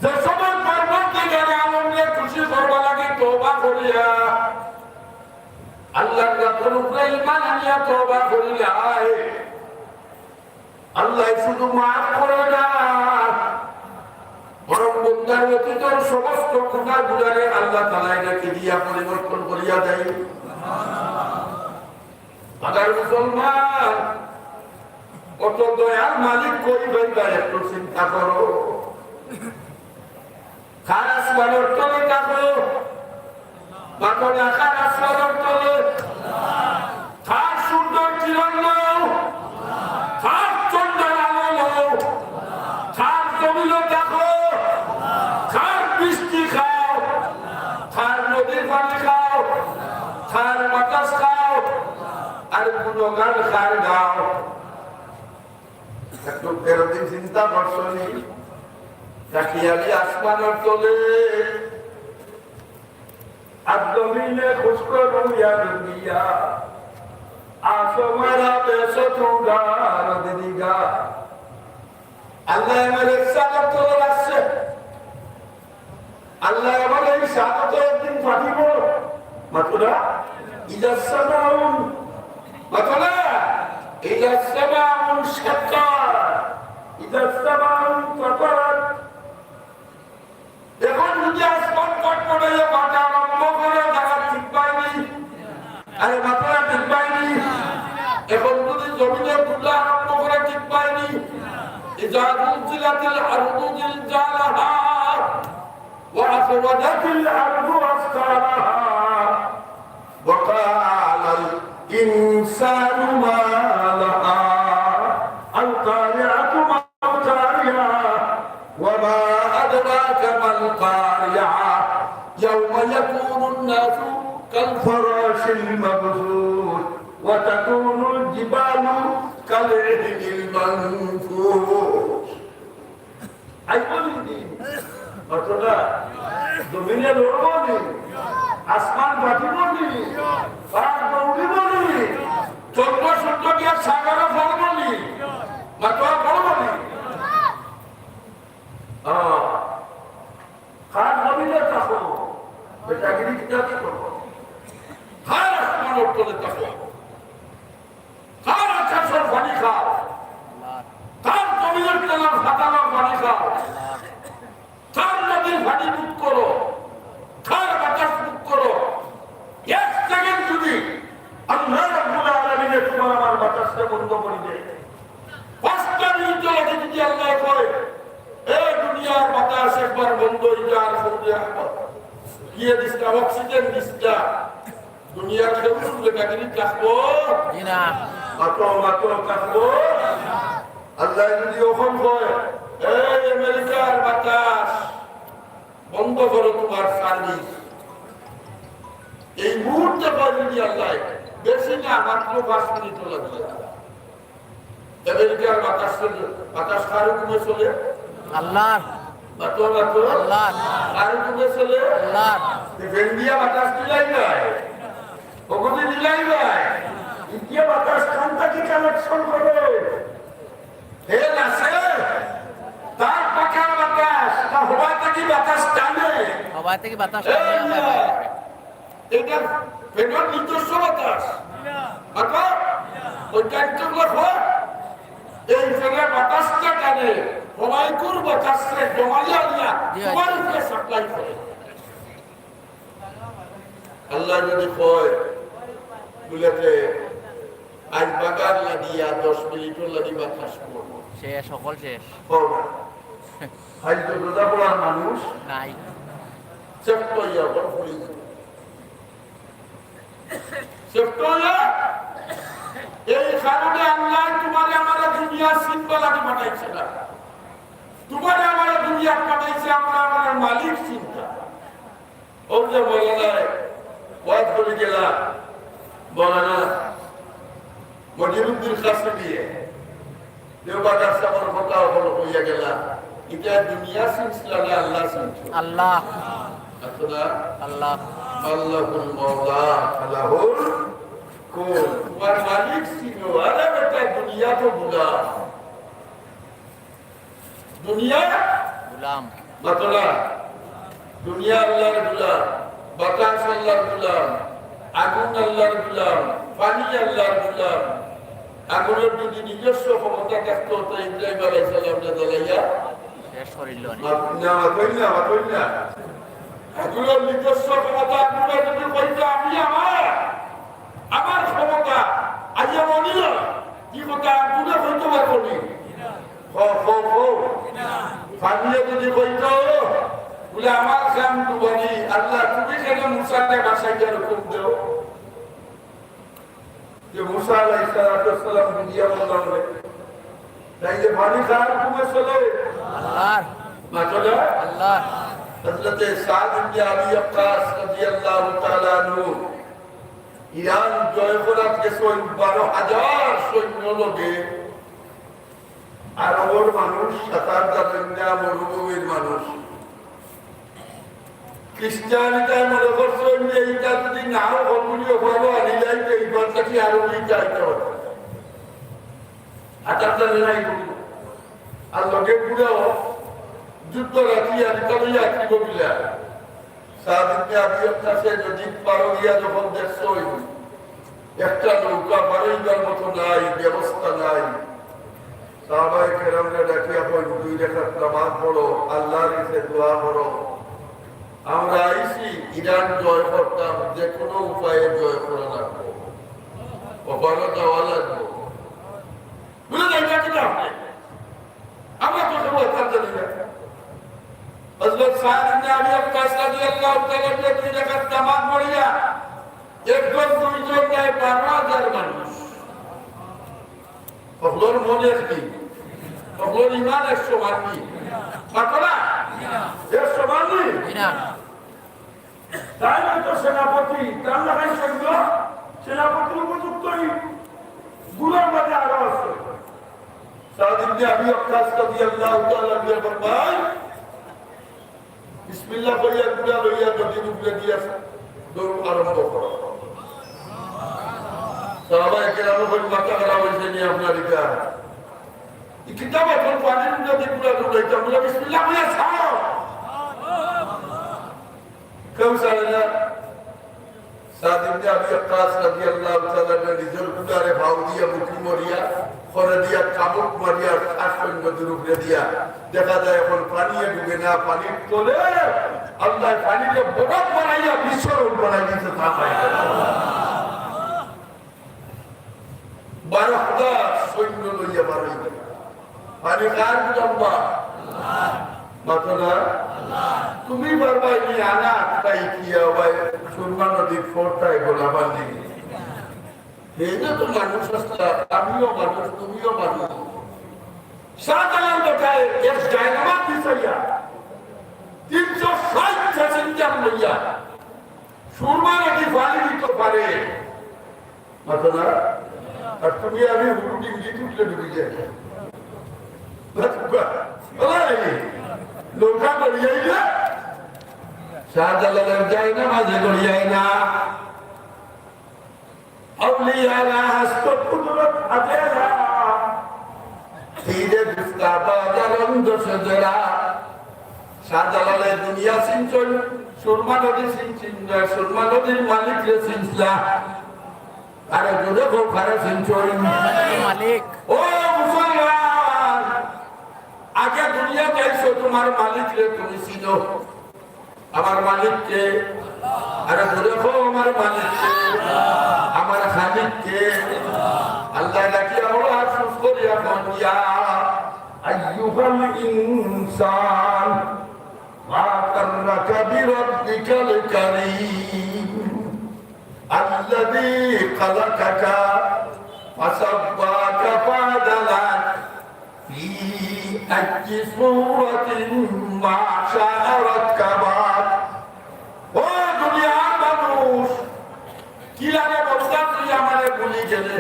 A: যে সময় পরবর্তীকালে আলমকে খুশি করবা লাগে তওবা করিয়া আল্লাহর রাতের উপরে ঈমান আনিয়া তওবা করিয়া আল্লাহ শুধু মাফ করে না বরং বান্দার অতীতের সমস্ত গুনাহ গুনাহে আল্লাহ তাআলা এটাকে দিয়া পরিবর্তন করিয়া দেয় আগার মুসলমান কত দয়াল মালিক কই ভাইবা একটু চিন্তা করো খারাস মানোর তলে থাকো বাকনে খারাস মানোর তলে খার সুন্দর কিরণ নাও খার চন্দ্র আলো নাও খার জমিল দেখো খার বৃষ্টি খাও খার নদীর পানি খাও খার বাতাস খাও আর কোনো গান খার গাও একটু 13 দিন চিন্তা করছনি তাকিয়ালি আসমানের তলে আদমিনে খুশকরু ইয়া দুনিয়া আসমারা বেসতুগার দিদিগা আল্লাহ আমাদের সালাত তোলে আসছে আল্লাহ আমাদের এই সালাত একদিন পাঠিব মাতুরা ইদা সামাউন মাতুরা ইদা সামাউন শাক্কার ইদা সামাউন ফাতারাত এখন যদি আসমান কট করে বাটা আরম্ভ করে তারা ঠিক পায়নি আরে মাতারা ঠিক পায়নি এখন যদি জমিনে বুলা আরম্ভ করে ঠিক পায়নি ইজা জুলজিলাতিল আরদু জিলজালাহা ওয়া আসওয়াদাতিল আরদু আসকালাহা ওয়া ক্বালাল ইনসানু মা লাহা আল কারিআতু মা কারিআ ওয়া মা أدراك ما القارعة يوم يكون الناس كالفراش المبثوث وتكون الجبال كالعهن المنفوش أي قولي أتونا زمينة لوربوني আসমান বাটিবনি পাক দৌড়িবনি চন্দ্র সূর্য দিয়া সাগরে ফলবনি মাতোয়া ফলবনি খান নবীদের থাকো বেটাগিরি কিতাবই করবো খান আসমানের তলে থাকো খান আকাশের পানি খাও খান জমিনের তলার ফাটানোর পানি খাও খান নদীর পানি মুখ করো খান বাতাস মুখ করো এক সেকেন্ড যদি আল্লাহ রাব্বুল আলামিন তোমার আমার বাতাসকে বন্ধ করে দেয় 5টা মিনিট লাগে যদি আল্লাহ করে এই দুনিয়ার বাতাস একবার বন্ধ হয়ে যায় সৌদি আহমদ গিয়ে দিস্তা অক্সিজেন দিস্তা দুনিয়ার কেউ বেটাগিরি থাকবো
B: না
A: মাত্র থাকবো আল্লাহ যদি ওখান হয় এই আমেরিকার বাতাস বন্ধ করো তোমার সার্ভিস এই মুহূর্তে পর যদি আল্লাহ বেশি না মাত্র 5 মিনিট লাগবে আমেরিকার বাতাস কার হুকুমে চলে
B: আল্লাহ
A: আল্লাহ আর তুমি চলে
B: আল্লাহ
A: ইন্ডিয়া বাতাস দিলাই নাই ওগুলি দিলাই নাই ইন্ডিয়া বাতাস কান থেকে কালেকশন করে হে নাসে তার পাখার বাতাস তা হওয়া থেকে বাতাস টানে
B: হওয়া থেকে বাতাস
A: এটা ফেরত নিজস্ব বাতাস আচ্ছা ওইটা একটু হয় এই ফেরত বাতাসটা টানে হওয়াইকুর বাতাসে জমালিয়া দিয়া তোমার উপরে সাপ্লাই করে আল্লাহ যদি কয় বুলেতে আজ বাগান লাগিয়া 10 মিনিট লাগি বাতাস করবো
B: শেষ সকল শেষ
A: আজ তো রোজা পড়ার মানুষ
B: নাই
A: সেপ্টইয়া বড় সেপ্টইয়া এই কারণে আল্লাহ তোমারে আমার দুনিয়া সিম্বলাকে পাঠাইছে না তোমারে আমার দুনিয়া পাঠাইছে আমরা আমার মালিক চিন্তা ও যে বলে না ওয়াজ করে গেলাম বলে না মজিরুদ্দিন কাছে দিয়ে দেওবাদার সামর কথা হলো হইয়া গেলাম এটা দুনিয়া সিলসিলা না আল্লাহ সিলসিলা
B: আল্লাহ
A: আসলে
B: আল্লাহ
A: আল্লাহুল মাওলা আল্লাহুল কুল তোমার মালিক ছিল আরে বেটা দুনিয়া তো বুলা দুনিয়া
B: গোলাম
A: মাতলা দুনিয়া আল্লাহর গোলাম বাতাস আল্লাহর গোলাম আগুন আল্লাহর গোলাম পানি আল্লাহর গোলাম আগুনের যদি নিজস্ব ক্ষমতা থাকতো তো ইব্রাহিম আলাইহিস সালামকে জ্বালাইয়া
B: শেষ করিল
A: না মাতইনা আগুনের নিজস্ব ক্ষমতা আগুনে যদি কইতো আমি আমার ক্ষমতা আজ মনিল কি কথা আগুনে কইতো পারবনি ফানিয়ে যদি কইতো বলে আমার কাম বলি আল্লাহ তুমি কেন মুসাকে বাসাইতে রকম দেও যে মুসা আলাইহিস সালাম দুনিয়া বললাম তাই যে পানি খাওয়ার হুকুমে চলে
B: আল্লাহ
A: না চলে
B: আল্লাহ
A: হযরত সাদ ইবনে আবি ওয়াক্কাস রাদিয়াল্লাহু তাআলা আনহু ইরান জয় করার যে 12,000 সৈন্য লগে আরবের মানুষ সাঁতার জানেন না, মরুভূমির মানুষ। খ্রিস্টানিটাই মনে করছেন যে এইটা যদি নাও হলগুলিও ভালো আনি যায় তো এই ঘরটা কি আরো চাইতে হবে। হাঁটার জানে নাই আর লোকে পুরাও যুদ্ধ রাখি আর তবে আঁকি বলিলা সারাদিনকে আমি কাছে যদি পারো গিয়া যখন দেখছো একটা নৌকা বাড়াইবার মতো নাই, ব্যবস্থা নাই। সাহাবায়ে কেরামরা ডাকিয়া কই 2 রাকাত নামাজ পড়ো, আল্লাহর কাছে দোয়া করো। আমরা আইছি ইরান জয় করতাম, যে কোনো উপায়ে জয় করা লাগবো, কখনো যাওয়া লাগবো। বুঝে যাইবা কিনা আমরা তো সব কথা জানি না। হযরত সাদ ইবনে আবি ওয়াক্কাস রাদিয়াল্লাহু তাআলা 2 রাকাত নামাজ পড়িয়া একজন দুইজন নাই 12,000 মানুষ। ওগুলোর মনে কি, ওগুলোর ইমানের সমান কি? পাতলা এর সমান
B: না
C: তাই তো সেনাপতি তার লাগাই সৈন্য সেনাপতির উপযুক্তই গুলোর মধ্যে আরো আছে।
A: সাদ ইবনে আবি ওয়াক্কাস রাদিয়াল্লাহু তাআলা ফরমায় বিসমিল্লাহ কইয়া গুলা লইয়া নদীর উপরে দিয়া দৌড় আরম্ভ করো। সাহাবায়ে কেরাম বলেন মাথা খারাপ হইছে নি আপনার এটা এই কিতাব এখন পানির নদী পুরা দৌড়াইতে আমরা বিসমিল্লাহ কইয়া ছাড়ো। কেউ ছাড়ে না। সাদ ইবনে আবি ওয়াক্কাস রাদিয়াল্লাহু তাআলা নিজের কুদারে ভাও দিয়া মুখি মরিয়া করে দিয়া কাবুক মারিয়া শাসন নদীর উপরে দিয়া দেখা যায় এখন পানিয়ে ডুবে না, পানির তলে আল্লাহ পানিকে বরফ বানাইয়া বিস্ফোরণ বানাই দিতে থাকায় 12,000 সৈন্য লইয়া বাড়াইবে। পানি কার লম্বা মাত্র না তুমি বারবার নিয়ে আনা তাই কি ভাই সুরমা নদীর ফোরটায় গোলাবার দিকে এই যে তো মানুষ আসতা, আমিও মানুষ, তুমিও মানুষ। শাহজালাল দেখায় এক জায়গাবাদ দিছাইয়া 360 প্যাসেঞ্জার লইয়া সুরমা নদী পানি দিতে পারে মাত্র না। আর তুমি আমি হুড়ুটি উঠে উঠলে ডুবে যাই নৌকা করিয়াই না শাহজালালের যাই না, মাঝে করিয়াই না। আউলিয়ারা হাসত কুদরত আদেরা ধীরে দুস্তা বাজারন্দ সজরা। শাহজালালের দুনিয়া সিঞ্চন সুরমা নদী সিঞ্চিন, সুরমা নদীর মালিক রে সিঞ্চলা। আরে জোরে খুব খারে সিঞ্চন
B: মালিক।
A: ও মুসলমান, আগে দুনিয়া চাইছো তোমার মালিক রে তুমি চিনো। আমার মালিককে আরে জোরে খুব আমার মালিককে, আমার খালিককে। আল্লাহ ডাকিয়া বলো আর সুস্থ করিয়া বলিয়া আইয়ুহাল ইনসান মা কাররাকা বিরাব্বিকাল কারীম আল্লাযী খালাকাকা ফাসাব্বাকা ফাআদালাক ফি আইয়ি সূরাতিন মা শাআ রাক্কাবাক। ও দুনিয়ার মানুষ, কি লাগে বলতা তুই আমারে ভুলি গেলে?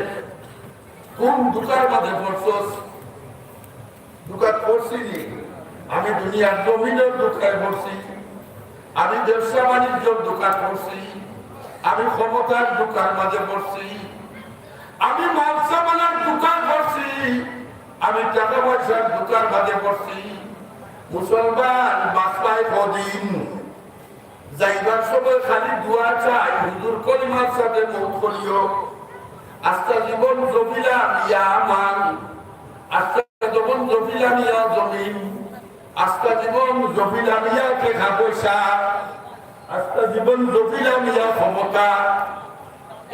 A: কোন দুকার মাঝে পড়ছস? দুকার পড়ছি আমি দুনিয়ার জমিনের দুকায় পড়ছি, আমি ব্যবসা বাণিজ্যের দোকান পড়ছি, আমি ক্ষমতার দোকান মাঝে পড়ছি, আমি মালসামানের দোকান পড়ছি, আমি টাকা পয়সার দোকান মাঝে পড়ছি। মুসলমান বাঁচবাই কদিন, যাইবার সময় খালি দোয়া চাই হুজুর কলিমার সাথে মৌত করিও। আস্তা জীবন জমিলাম ইয়া মান, আস্তা জীবন জমিলাম ইয়া জমিন, আস্তা জীবন জমিলাম ইয়া টাকা পয়সা, আস্তা জীবন জমিলাম ইয়া ক্ষমতা।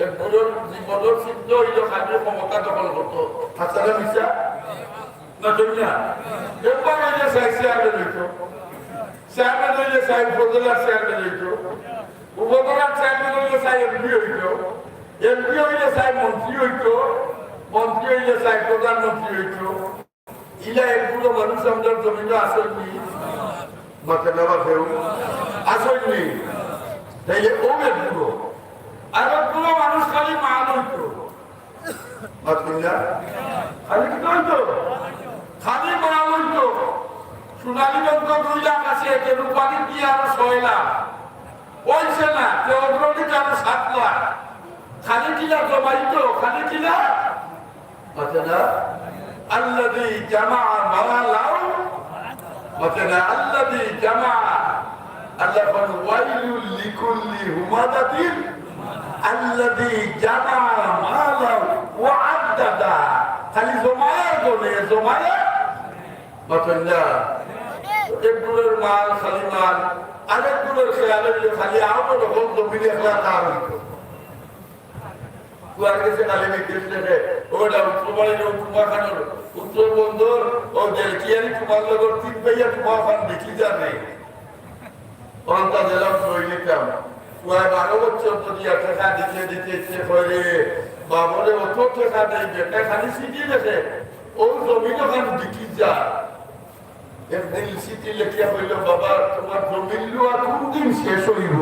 A: এরপরের জীবনের সিদ্ধ হইল খালি ক্ষমতা দখল করতো। হাসানা মিশা না জমিয়া এরপর হইলে সাহেব চেয়ারম্যান হইতো, চেয়ারম্যান হইলে সাহেব উপজেলার চেয়ারম্যান হইতো, উপজেলার চেয়ারম্যান হইলে সাহেব এমপি হইতো, এমপি হইলে সাহেব মন্ত্রী হইতো, মন্ত্রী হইলে সাহেব প্রধানমন্ত্রী হইতো। ইলা এগুলো মানুষ আমাদের জমিনে আসেননি, মাথা নেওয়া ফেউ আসেননি, তাইলে ও এগুলো আর এগুলো মানুষ খালি মাল হইতো, খালি কি হইতো
D: খালি বলা বলতো সোনালী যন্ত্র 2 লাখ আছে, রূপালী দিয়ে আরো 6 লাখ, বলছে না অগ্রণী আরো 7 লাখ। খালি টিলা জমাইতো, খালি টিলা আছে না। আল্লাযী জামা মালাও আছে না, আল্লাযী জামা, আল্লাহ বলেন ওয়াইলুল লিকুল্লি হুমাযাতিন আল্লাযী জামা মালাও ওয়া আদ্দাদা। খালি জমায়া গনে, জমায়া আছে না। একগুলোর মাল খালি মাল, আরেকগুলোর খেয়াল হইলে খালি আরো রকম জমিনে খেলা তার হইতো। কুয়ার গেছে খালি নির্দেশ দেখে ওটা উত্তরবাড়ির কুমাখানোর উত্তর বন্দর ও দেলকিয়ারি কুমার লগর 3 ভাইয়া কুমাখান দেখি যাবে অন্তা জেলাম রই নিতাম। কুয়ায় 12 বছর তো দিয়া ঠেকা দিতে দিতে ইচ্ছে করে বাবরে অত ঠেকা দেয় বেটা খালি সিটি দেখে ও জমিন ওখানে দেখি যা। একদিন সিটি লেখিয়া হইল বাবা তোমার জমিন লোয়া কোন দিন শেষ হইব,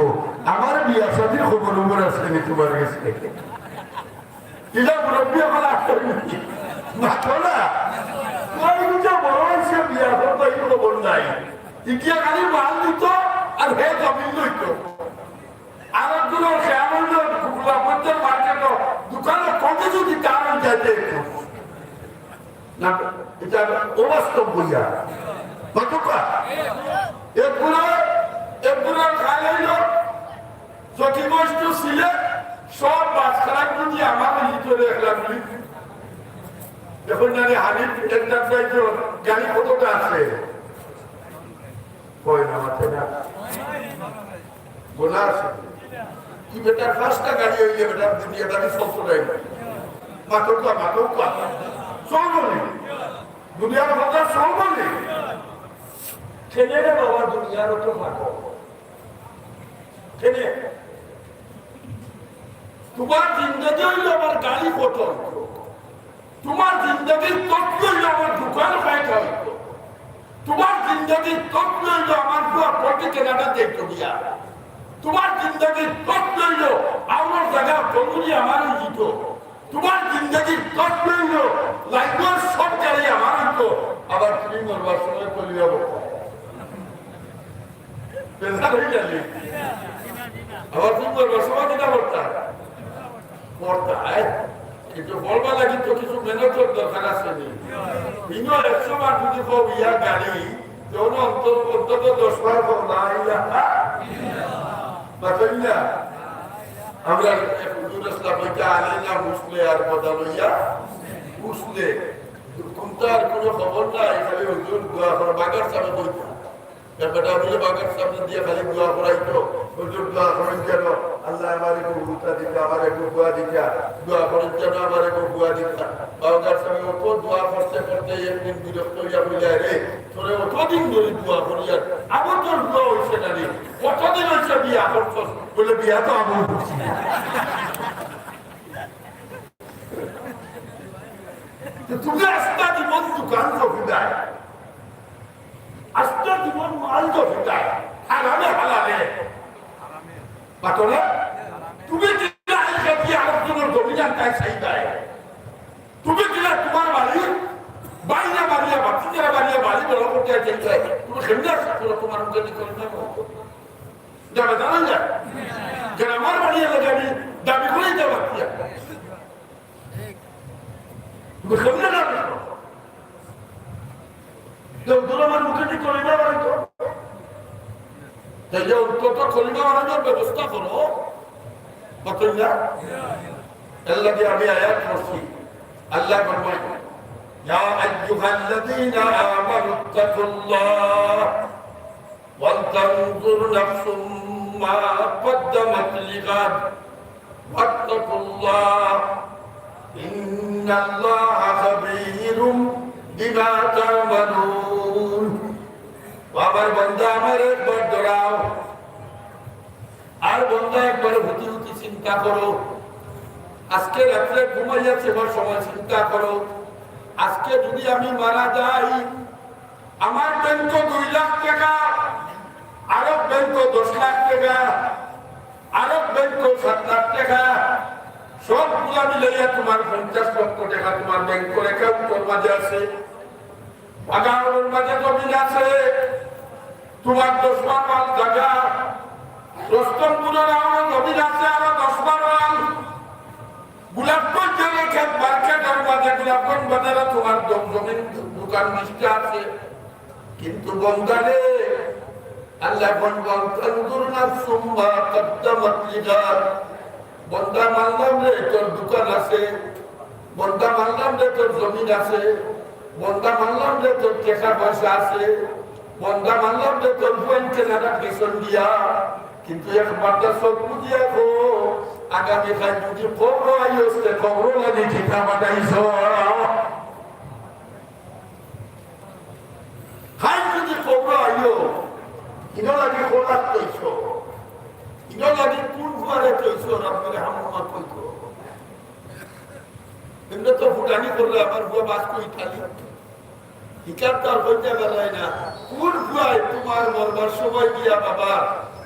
D: আমার বিয়া শাদীর খবর উপর আছে নি তোমার কাছে। মুরব্বী আমার আসেনি মাথো না বড় হয়েছে বিয়া করতো এই খবর নাই। ইটিয়া খালি মাল দিত আর হে জমিন লইত। আরেকগুলো খেয়াল হইল গোলাপগঞ্জের মার্কেট দোকানে কমে যদি টান যাইতে না, এটা অবাস্তব বইয়া কতকা এগুলো খাই হইল সঠিক বস্তু ছিলে সব বাস খারাপ যদি আমার ভিতরে রাখলাম। এখন জানি হানিফ এন্টারপ্রাইজ গাড়ি কতটা আছে কয় না মাথে না বোনা আছে কি বেটার 5টা গাড়ি হইলে বেটার দুনিয়াটা চলতে দেয় মাথৌকা চলবনি দুনিয়ার কথা চলবনি ঠেনে রে বাবা দুনিয়ার তো মাথো ঠেনে। তোমার জিন্দগি হইল আমার গাড়ি ফটো, তোমার জিন্দগির তত্ত্ব হইল আমার দোকান পাইতে হইত, তোমার জিন্দগির তত্ত্ব হইল আমার বুয়া পটি কেনাটা দেখতে দিয়া, তোমার জিন্দগির তত্ত্ব হইল আমার জায়গা বন্ধুরি আমার জিত, তোমার জিন্দগির তত্ত্ব হইল লাইফের সব গাড়ি আমার হইত। আবার তুমি মরবার সময় চলে যাবো আবার তুমি মরবার সময় কিনা করতাম কিন্তু বলবা লাগি তো কিছু মেহনতের দরকার আছে। 100 বার যদি ইয়া গাড়ি যখন অন্তত 10 বার আমরা আলাইনা বুঝলে আর কথা লইয়া বুঝলে কোনটার কোনো খবর নাই, খালি হুজুর দোয়া করা বাগার সামনে বইতা বেটা বলে বাগার সামনে দিয়ে খালি দোয়া করাইতো হুজুর দোয়া করেন কেন আল্লাহ আমার একটু গুতা দিতা, আমার একটু দোয়া দিতা, দোয়া করেন কেন আমার একটু দোয়া দিতা। বাগার সামনে অত দোয়া করতে করতে একদিন বিরক্ত হইয়া বইলা রে তোরে অতদিন ধরে দোয়া করিয়া আবার তোর দোয়া হয়েছে না রে, কতদিন হয়েছে বিয়া করছস বলে বিয়া তো আমার করছি না। তুমি আস্তা জীবন দোকান জমিদায়, আস্তা জীবন মাল জমিদায়, হারালে হালালে পাতলে তুমি কিনা আইসা আলোচনার জমিদার তাই চাইদায়, তুমি কিনা তোমার বাড়ি বাইরে বাড়িয়া বাচ্চারা বাড়িয়া বাড়ি বড় করতে চাইছে, তুমি সেমনি আসা করো তোমার উন্নতি করে না যাবে জানান যায় যেন আমার বাড়িয়া লাগে আমি দাবি করেই যাবো তুমি সেমনি যাবে আমার মুখে কি কলিমা বানাইতো তাই যে অন্তত কলিমা বানানোর ব্যবস্থা করো কতইয়া আল্লাহ দিয়ে আমি আয়াত করছি। আল্লাহ ফরমায় ইয়া আইয়ুহাল্লাযীনা আমানু তাকুল্লাহ ওয়া তানজুর নাফসুম মা কদ্দামাত লিগাদ ওয়াত্তাকুল্লাহ ইন্নাল্লাহা খাবীরুম বিমা তা'মালুন। আমার বান্দা আমার একবার ডরাও আর বন্ধা একবার হুতি হুতি চিন্তা করো। আজকে রাত্রে ঘুমাইয়া সেবার সময় চিন্তা করো, আজকে যদি আমি মারা যাই আমার ব্যাংক 2 লাখ টাকা, আরব ব্যাংক 10 লাখ টাকা, আরব ব্যাংক 7 লাখ টাকা, সবগুলা মিলাইয়া তোমার 50 লক্ষ টাকা তোমার ব্যাংক অ্যাকাউন্টের মাঝে আছে। বাগানের মাঝে জমিন আছে, তোমার 10 মাল জায়গা, রস্তমপুরের আমার জমিন আছে আরো 10 মাল, গোলাপগঞ্জ জেলা খেত মার্কেটের মাঝে গোলাপগঞ্জ বাজারে তোমার জমিন দোকান মিষ্টি আছে। কিন্তু বন্ধারে আল্লাহ বন্ধা মানলাম রে তোর দোকান আছে, বন্ধা মানলাম রে তোর জমিন আছে, বন্ধা মানলাম রে তোর টাকা পয়সা আছে, বন্ধা মানলাম রে তোর বোন কেনারা পেছন দিয়া, কিন্তু একবার চোখ বুঝিয়া গো আগামীকাল যদি খবর আইসে খবর লাগে ঠিকা বানাইছ হাই যদি খবর আইও ইনো লাগে খোলার তৈছ, ইনো লাগে কোন ঘরে তৈছ আপনার হামা কইত কিন্তু তো ফুটানি করলে আমার বুয়া বাস কই খালি হিকার তার হইতে বেলায় না কোন ভুয়ায় তোমার মরবার সময় গিয়া বাবা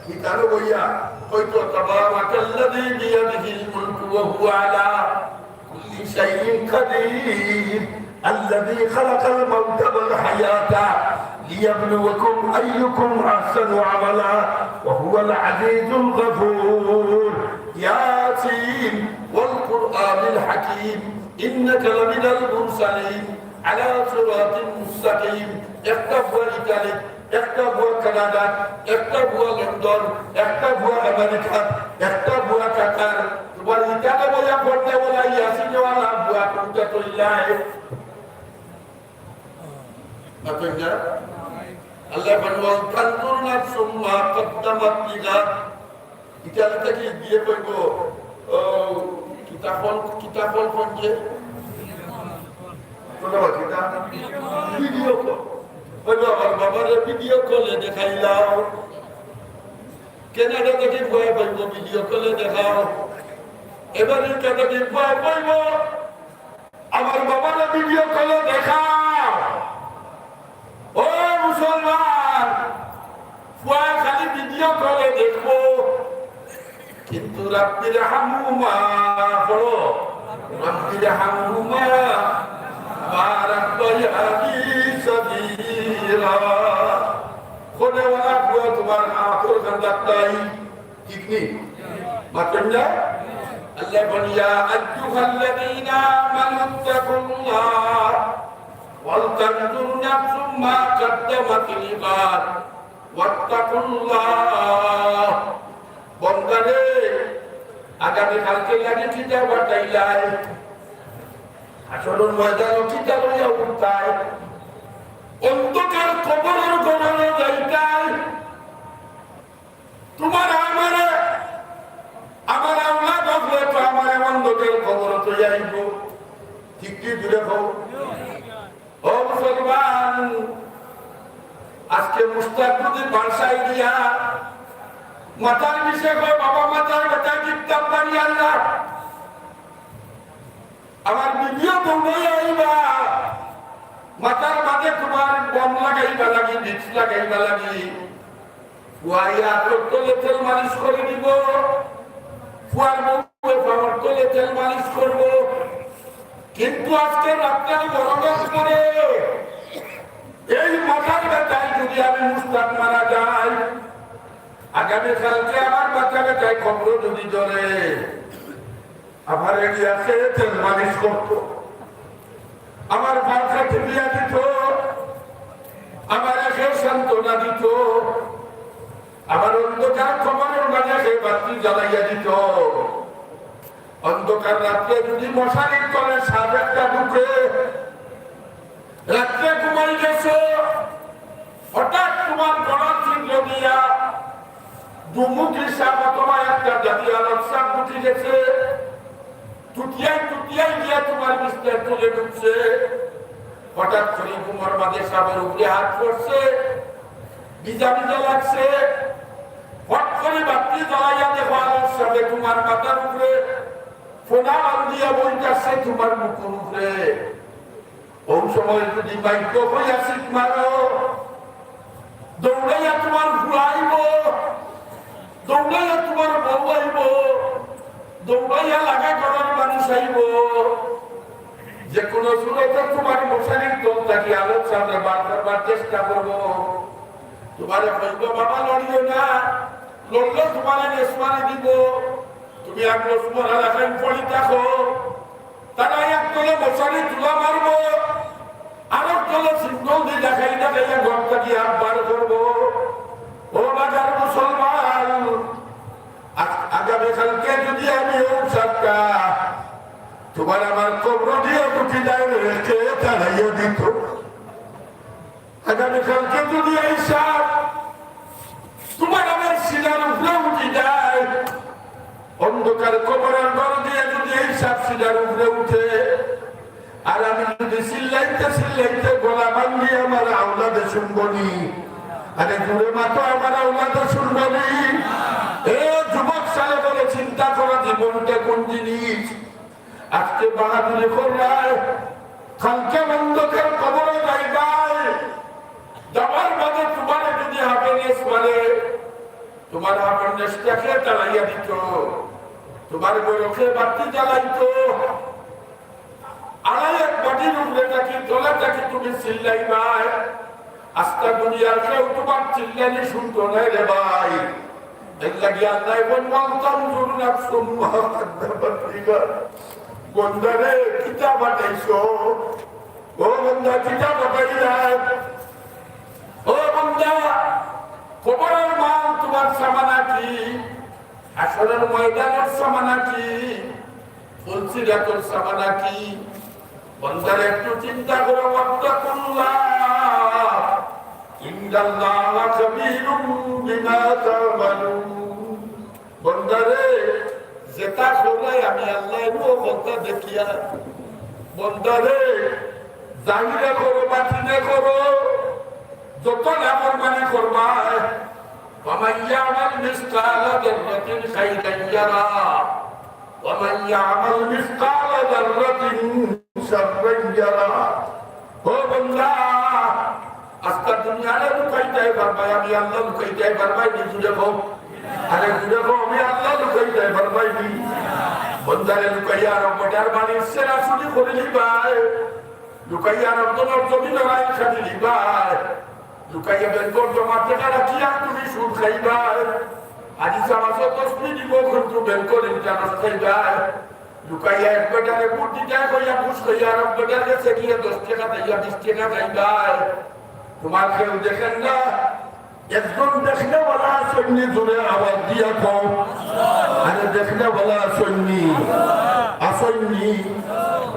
D: হিকারও বইয়া হয়তো তাবারাকাল্লাযী বিয়াদিহিল মুলকু ওয়া হুয়া আলা কুল্লি শাইইন কাদির الذي خلق الموت والحياة ليبلوكم أيكم أحسن عملا وهو العزيز الغفور ياسين والقرآن الحكيم إنك لمن المرسلين على صراط مستقيم اكتبوا لذلك اكتبوا كندا اكتبوا لندن اكتبوا أمريكا اكتبوا قطر ولذلك يا فرد ولا ياسين ولا أبوا كنت الله আল্লাহ বলল কানতুর নাফসুম মা কদ্দামাত লিগাদ ইতালে থেকে বিয়ে কইব কিতাবল পঞ্জে কোন কিতাব ভিডিও কল ওই বাবার ভিডিও কলে দেখাইলাও কেনাডা থেকে ভয় পাইব ভিডিও কলে দেখাও এবারে কেন ভয় পাইব আমার বাবার ভিডিও কলে দেখাও ও মুসলমান ফুয়া খালি ভিডিও কলে দেখবো কিন্তু রাব্বির হামহুমা বলো রাব্বির হামহুমা মা রাব্বায়ানি সগীরা কোনে ওয়ালা ফুয়া তোমার আঁখর গন্দাত নাই ঠিক নেই মাতন্না আল্লাহ বলিয়া আইয়ুহাল্লাযীনা আমানু তাকুল্লাহ وَلْتَنْظُرْ نَفْسٌ مَا قَدَّمَتْ لِغَدٍ وَاتَّقُوا اللَّهَ বন্দারে আগামী কালকে লাগে কিতা বাটাইলাই আসলের ময়দানে কিতা লইয়া উঠতাই অন্ধকার কবরের গণনে যাইতাই তোমার আমার আওলাদ হবে তো আমার অন্ধকার কবর তো যাইব ঠিক কি দূরে হোক ও মুসলমান আজকে মুস্তাকুদ্দিন বাদশাহী দিয়া মাতার বিষয় বাবা মাতার কথা কিতাব পারি আল্লাহ আমার ভিডিও বন্ধই আইবা মাতার মাঝে তোমার বম লাগাইবা লাগি বিচ লাগাইবা লাগি ফুয়াইয়া তোলে তেল মালিশ করে দিব ফুয়ার বউ আমার তোলে তেল মালিশ করবো কিন্তু আজকে রাত্রে বরকত করে এই মাথার ব্যথায় যদি আমি মুস্তাক মারা যাই আগামী কালকে আমার মাথা ব্যথায় খবর যদি ধরে আমার এরিয়াতে তেল মালিশ করত আমার বাচ্চা টিপিয়া দিত আমার এসে সান্ত্বনা দিত আমার অন্ধকার খবরের মাঝে সে বাতি জ্বালাইয়া দিত অন্ধকার রাত্রে যদি মশারির তলে সাপ একটা ঢুকে রাত্রে ঘুমাই গেছে হঠাৎ তোমার গলার চিহ্ন দিয়া দুমুখী সাপ অথবা একটা জাতীয় সাপ ঢুকে গেছে টুটিয়াই গিয়া তোমার বিস্তার তুলে ঢুকছে হঠাৎ করে ঘুমার মাঝে সাপের উপরে হাত পড়ছে ভিজা ভিজা লাগছে হট করে বাতি জ্বালাইয়া দেখো আলোর সাথে তোমার মাথার উপরে ফোনা দিয়া বইতাছে তোমার মুখের উপরে ওই সময় যদি বাক্য হইয়া শীত মারো দৌড়াইয়া তোমার ঘুরাইব দৌড়াইয়া তোমার বউ আইব দৌড়াইয়া লাগা করার মানুষ আইব যে কোনো সুরতে তোমার মশারির দল থাকি আলোচনা বার করবার চেষ্টা করবো। তোমার হইব বাবা লড়িও না, লড়লে তোমার নেসমানি দিব। তুমি এক রসমর এলাকায় পড়ি থাকো, তারা এক তলে মশারি তুলা মারবো, আরেক তলে সিঙ্গল দিয়ে দেখাই দেখাইয়া ঘর থাকি বার করবো। ও বাজার মুসলমান, আগামীকালকে যদি আমি সাতটা তোমার আমার কবর দিয়ে উঠি যায় রেখে তাড়াইয়া দিত। আগামীকালকে যদি এই সাপ তোমার আমার সিনার উপরে উঠি যায়, অন্ধকার কবরের ঘর দিয়ে যদি এই সাপ সিনার উপরে উঠে, আর আমি যদি চিল্লাইতে চিল্লাইতে গলা ভাঙ্গি আমার আওলাদে শুনবনি, আরে দূরে মাতো আমার আওলাদে শুনবনি। এ যুবক সালে বলে চিন্তা করা জীবনটা কোন জিনিস। আজকে বাহাদুরি করলাই, কালকে অন্ধকার কবরে যাইবাই। যাবার বাদে তোমার যদি হাফেনেস মানে তোমার হাফেনেসটাকে জ্বালাইয়া দিত, তোমার বয়সে বাতি জ্বালাইতো, আড়াই এক বাটির উপরে থাকি তলে থাকি তুমি চিল্লাইবাই। আজকে দুনিয়ার কেউ তোমার চিল্লানি শুনতো না রে ভাই। বন্ধারে কিতা পাঠাইছো, ও বন্ধা কিতা পাঠাইলাই, ও বন্ধা কবরের মাল তোমার সামানা কি, আসরের ময়দানের সামানা কি, ফুলসিরাতের সামানা কি। বন্ধারে একটু চিন্তা করো, ওয়াত্তাকুল্লাহ ইন্নাল্লাহা খাবীরুম বিমা তা'মালুন। বন্দারে যেটা করে আমি আল্লাহ বলতে দেখিয়া, বন্দারে জাহিরে করো বাতিনে করো, যত নামর মানে করবা। ওয়ামান ইয়ামাল মিসকালা যাররাতিন খাইরান ইয়ারা ওয়ামান ইয়ামাল মিসকালা যাররাতিন শাররান ইয়ারা। ও বান্দা, আজকে দুনিয়ারে লুকাইতে পারবাই, আমি আল্লাহ লুকাইতে পারবাই নি। জুড়ে হোক, আরে জুড়ে হোক, আমি আল্লাহ লুকাইতে পারবাই নি। বন্দারে লুকাইয়া রব্বটার বাণীর সেরা শুনি করে লিবাই, লুকাইয়া রব্বটার জমি লড়াই খালি লিবাই, লুকাইয়া বেঙ্গল জমা টাকা রাখিয়া তুমি সুদ খাইবাই। আজি সামাজে তসবি দিব কিন্তু বেঙ্গল ইন্টারনেট খাইবাই। লুকাইয়া এক বেটারে বুদ্ধি দেয় কইয়া বুঝ কইয়া রব্বটার কাছে গিয়ে 10 টাকা দিয়া 20 টাকা খাইবাই। তোমার কেউ দেখেন না, একজন দেখলে বলা সৈন্য জোরে আওয়াজ দিয়া কম, আরে দেখলে বলা সৈন্য আসৈনি।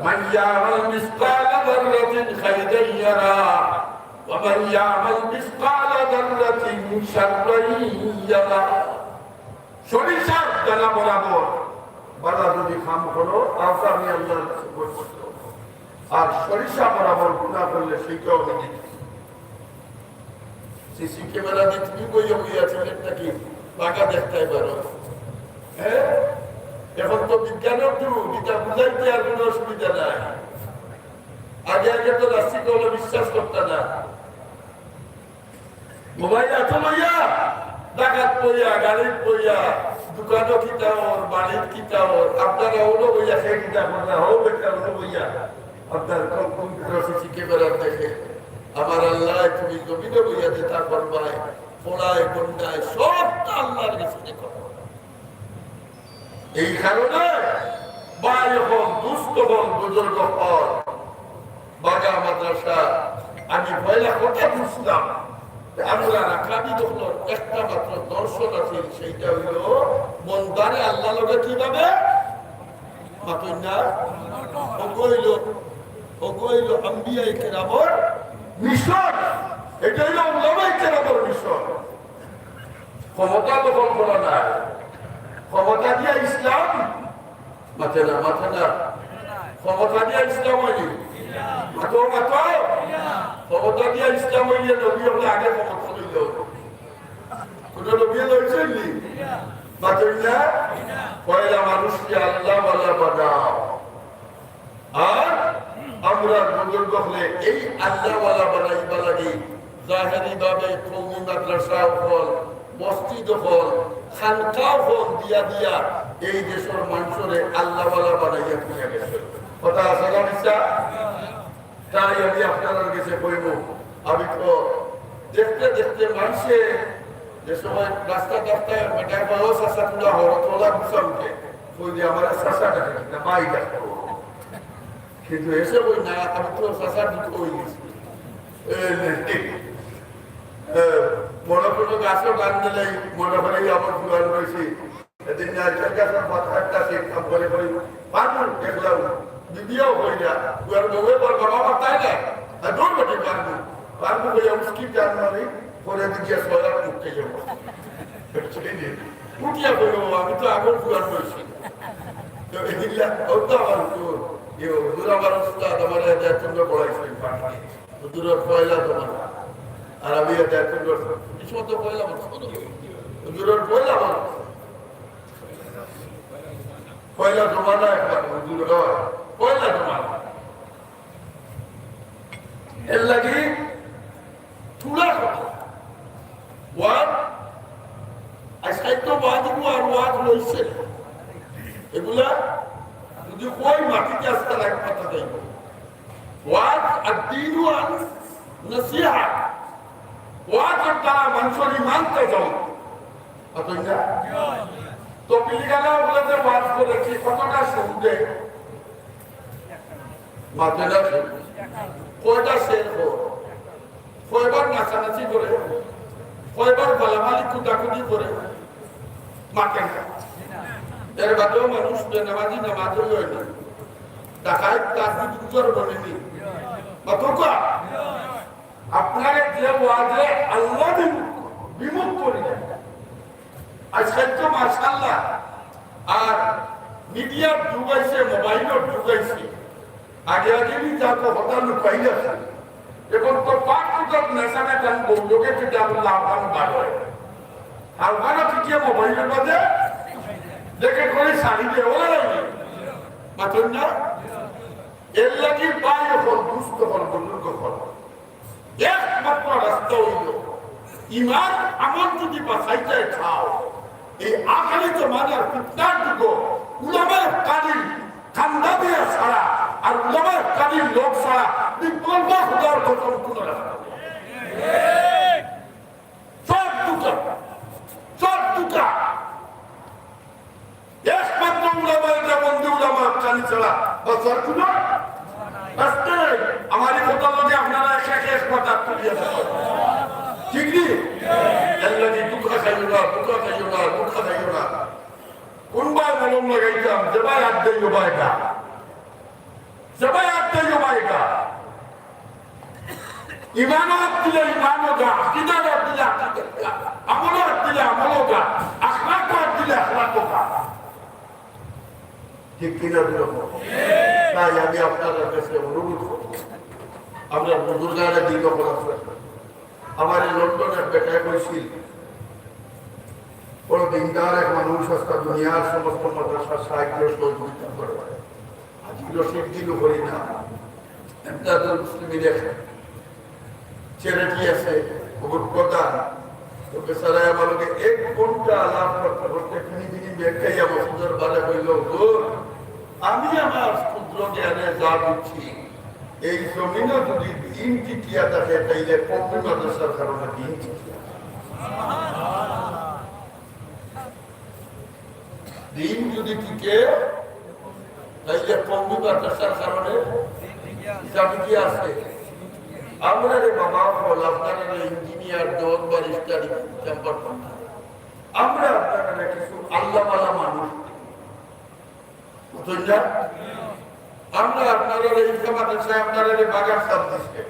D: মান ইয়ামাল মিসকালা যাররাতিন খাইরান ইয়ারা ওয়া মান ইয়ামাল মিসকালা যাররাতিন শাররান ইয়ারা। সরিষার ডালা বরাবর বালা যদি খাম করো তাহলে আমি আল্লাহর কাছে বলবো, আর সরিষা বরাবর গুনাহ করলে সেইটাও আমি দেখি। সিসি ক্যামেরা দিয়ে তুমি বইয়া বইয়াছেন একটা কি বাঁকা দেখতে পারো। হ্যাঁ, এখন তো বিজ্ঞানের যুগ, এটা বুঝাইতে আর কোনো অসুবিধা নাই। আগে আগে তো রাস্তি করলে বিশ্বাস করতে না। মোবাইল এত লইয়া ডাকাত পইয়া, গাড়ির পইয়া, দোকানও কিতাওর, বাড়ির কিতাওর, আপনারা ওলো বইয়া সে কিতা করলে হোক একটা ওলো বইয়া আপনার কম্পিউটার সিসি ক্যামেরা দেখে আমার আল্লাহ তুমি জমিনে বইয়া যেটা করবাই, পোড়ায় বন্যায় সবটা আল্লাহর কাছে দেখো। এই কারণে ভাই হন, দুস্থ হন, বুজুর্গ হন, বাগা মাদ্রাসা আমি পয়লা কথা বুঝলাম। আমরা রাখাবি যখন একটা মাত্র দর্শন আছে, সেইটা হইল মন্দারে আল্লাহ লোকে কিভাবে মাতুন না অগইল আম্বিয়াই কেরামর মিশন। এটা হইল উলামায়ে কেরামের মিশন। ক্ষমতা দখল করা না, ক্ষমতা দিয়া ইসলাম মাথে না, মাথে না। ক্ষমতা দিয়া ইসলাম হয়নি, মাথো মাথো। ক্ষমতা দিয়া ইসলাম হইলে নবী হলে আগে ক্ষমতা লইল, কোন নবী লইছেন নি? মাথুই না। পয়লা মানুষকে আল্লাহ ওয়ালা বানাও, আর আমরা বুজুর্গ হলে এই আল্লাহওয়ালা বানাইবা লাগে জাহেরি ভাবে কওমি মাদ্রাসা হল, মসজিদ হল, খানকা হল দিয়া দিয়া এই দেশের মানুষরে আল্লাহওয়ালা বানাইয়া দিয়া গেছে। কথা আছে না নিশ্চা? তাই আমি আপনাদের কাছে কইব, আমি তো দেখতে দেখতে মানুষে যে সময় রাস্তা রাস্তায় মেটার পাওয়া শাসা তুলা হওয়া তোলা গুছা উঠে ওই যে আমার শাসা ডাকে না মাই ডাক কিন্তু এসে ওই না আমি তো শাসা দিতে হয়ে গেছি মনে কোনো গাছও গান দিলেই মনে হলেই আমার ফুয়ান রয়েছি এদিন নারকেল গাছের মাথা একটা সে কাম করে করে পারবো দেখলাম দিদিও হয়ে যা ফুয়ার বউয়ে বল বাবা মাথায় না আর দৌড় বটে পারবো পারবো হয়ে উস্কি চান মারি পরে দিকে সয়ার উঠতে যাবো উঠিয়া বলবো আমি তো আগুন ফুয়ার রয়েছি তো এদিকে ওর তো আমার হুজুর আমার উস্তাদ আমার এত পড়াইছিলেন হুজুরের পয়লা তোমার আর আমি কিছু মতো পয়লা হুজুরের পয়লা পয়লা জমানা একবার হুজুর পয়লা জমানা এর লাগি তুলা কথা ওয়াদ আজকাল তো ওয়াদগুলো আর ওয়াদ রয়েছে এগুলা যদি কই মাটিতে আসতে এক কথা দেয় ওয়াদ আর দিন ওয়াদ নসিহা ওয়াজের দ্বারা মানুষের ইমানতে যাও তো পিলিগালা বলে যে ওয়াজ করেছি কতটা শুনবে মাঝে না কয়টা শের কয়বার নাচানাচি করে কয়বার গালামালি কুটাকুটি করে মাকে না এর বাদেও মানুষ নামাজি নামাজও হয় না ডাকায় তার দুজোর বলেনি অথবা আপনারা যে ওয়াজে আল্লাহ বিমুখ করিলেন আজকাল তো মাশাআল্লাহ আর মিডিয়ার যুগ আছে মোবাইলের যুগ আছে আগে আগে भी যাকে হতা লুকাই আছে এখন তো পাঁচ যুগ নেশানে গান বললোকে যে আল্লাহ আহ্বান বাড়ে আহ্বান থেকে মোবাইলের মধ্যে দেখে করে শাড়ি দিয়ে ওরা লাগে মাত্র না এর লাগি বাইরে হল দুষ্ট হল বুজুর্গ হল একমাত্র রাস্তা হইল ইমান আমল যদি বাঁচাইতে খাও এই আখালি জমানার ফিতনার যুগ উলামায়ে কাদির খান্দা দিয়ে ছাড়া আর উলামায়ে কাদির লোক ছাড়া বিকল্প খোদার কসম কোনো রাস্তা সব দুটা একমাত্র উলামায়ে বন্ধু উলামা কানি ছাড়া বছর কোনো রাস্তা নেই আমার এই কথা লগে আপনারা এক কথা তুলিয়ে দেন ঠিক নেই এল্লাহি দুঃখ খাইও না কোনবার মলম লাগাইতাম জবাই হাত দেইও বাইটা ইমান হাত দিলে ইমানও গা আকিদা হাত দিলে আকিদা আমল হাত দিলে আমলও গা আখলাক হাত দিলে আখলাকও গা ঠিক কিনা তাই আমি আপনাদের কাছে অনুরোধ করব আমরা বুজুর্গারা দিন আমার লন্ডনের বেটায় বলছিল বড় দিনদার এক মানুষ আজকে দুনিয়ার সমস্ত মাদ্রাসার সাহিত্য সহযোগিতা করে আজকে রসিদ দিল করি না এমদাদুল মুসলিমের ছেলেটি আছে খুব প্রধান তো বেচারা আমাকে 1 ঘন্টা আলাপ করতে করতে তিনি ব্যাখ্যাইয়া মসজিদের বারে হইল আমি আমার ক্ষুদ্র জ্ঞানে যা বুঝছি এই জমিনে যদি দিন টিকিয়া থাকে তাইলে কম মাদ্রাসার কারণে দিন টিকিয়া দিন যদি টিকে তাইলে কম মাদ্রাসার কারণে কি আছে আমরা রে বাবা বল আপনারা ইঞ্জিনিয়ার জন ব্যারিস্টার চেম্বার আমরা আপনারা কিছু আল্লাহওয়ালা মানুষ আমরা আপনারা এই মাদ্রাসায় আপনারা বাগার সাপ দিচ্ছে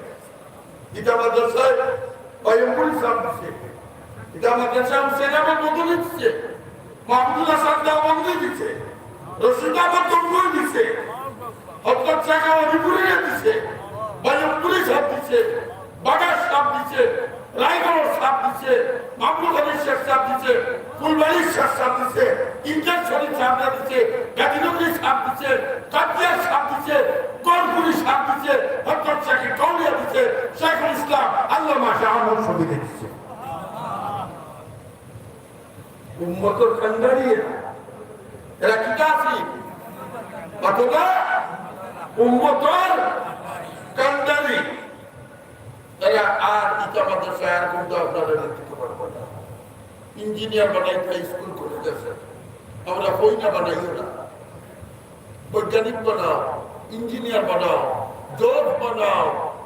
D: এটা মাদ্রাসায় বয়মপুরি সাপ দিচ্ছে এটা মাদ্রাসায় হুসেন আহমদ মদনী দিচ্ছে মাহমুদুল্লাহ সাদ্দাম মদনী দিচ্ছে রশিদ আহমদ তঙ্গুই দিচ্ছে হযরত শাহ অলিপুরিয়া দিচ্ছে বয়মপুরি সাপ দিচ্ছে বাগার সাপ দিচ্ছে রায়গড় সাপ দিচ্ছে মাহমুদ আলী শেখ সাপ দিচ্ছে ফুলবাড়ি শেখ সাপ দিচ্ছে ইন্টার শরীফ সাপ দিচ্ছে গাজীনগরী সাপ দিচ্ছে কাটিয়া সাপ দিচ্ছে গড়পুরি সাপ দিচ্ছে হযরত শাহ গৌরিয়া দিচ্ছে শেখুল ইসলাম আল্লামা শাহ আহমদ শহীদ দিচ্ছে উম্মতের কান্ডারি এরা কি আছে অথবা উম্মতর কান্ডারি এরা আর ইটা মাদ্রাসায় আর কিন্তু আপনারা দিতে পারবো না। ইঞ্জিনিয়ার বানাইতে স্কুল করে গেছে, আমরা বই না বানাইও না। বৈজ্ঞানিক বানাও, ইঞ্জিনিয়ার বানাও, জজ বানাও,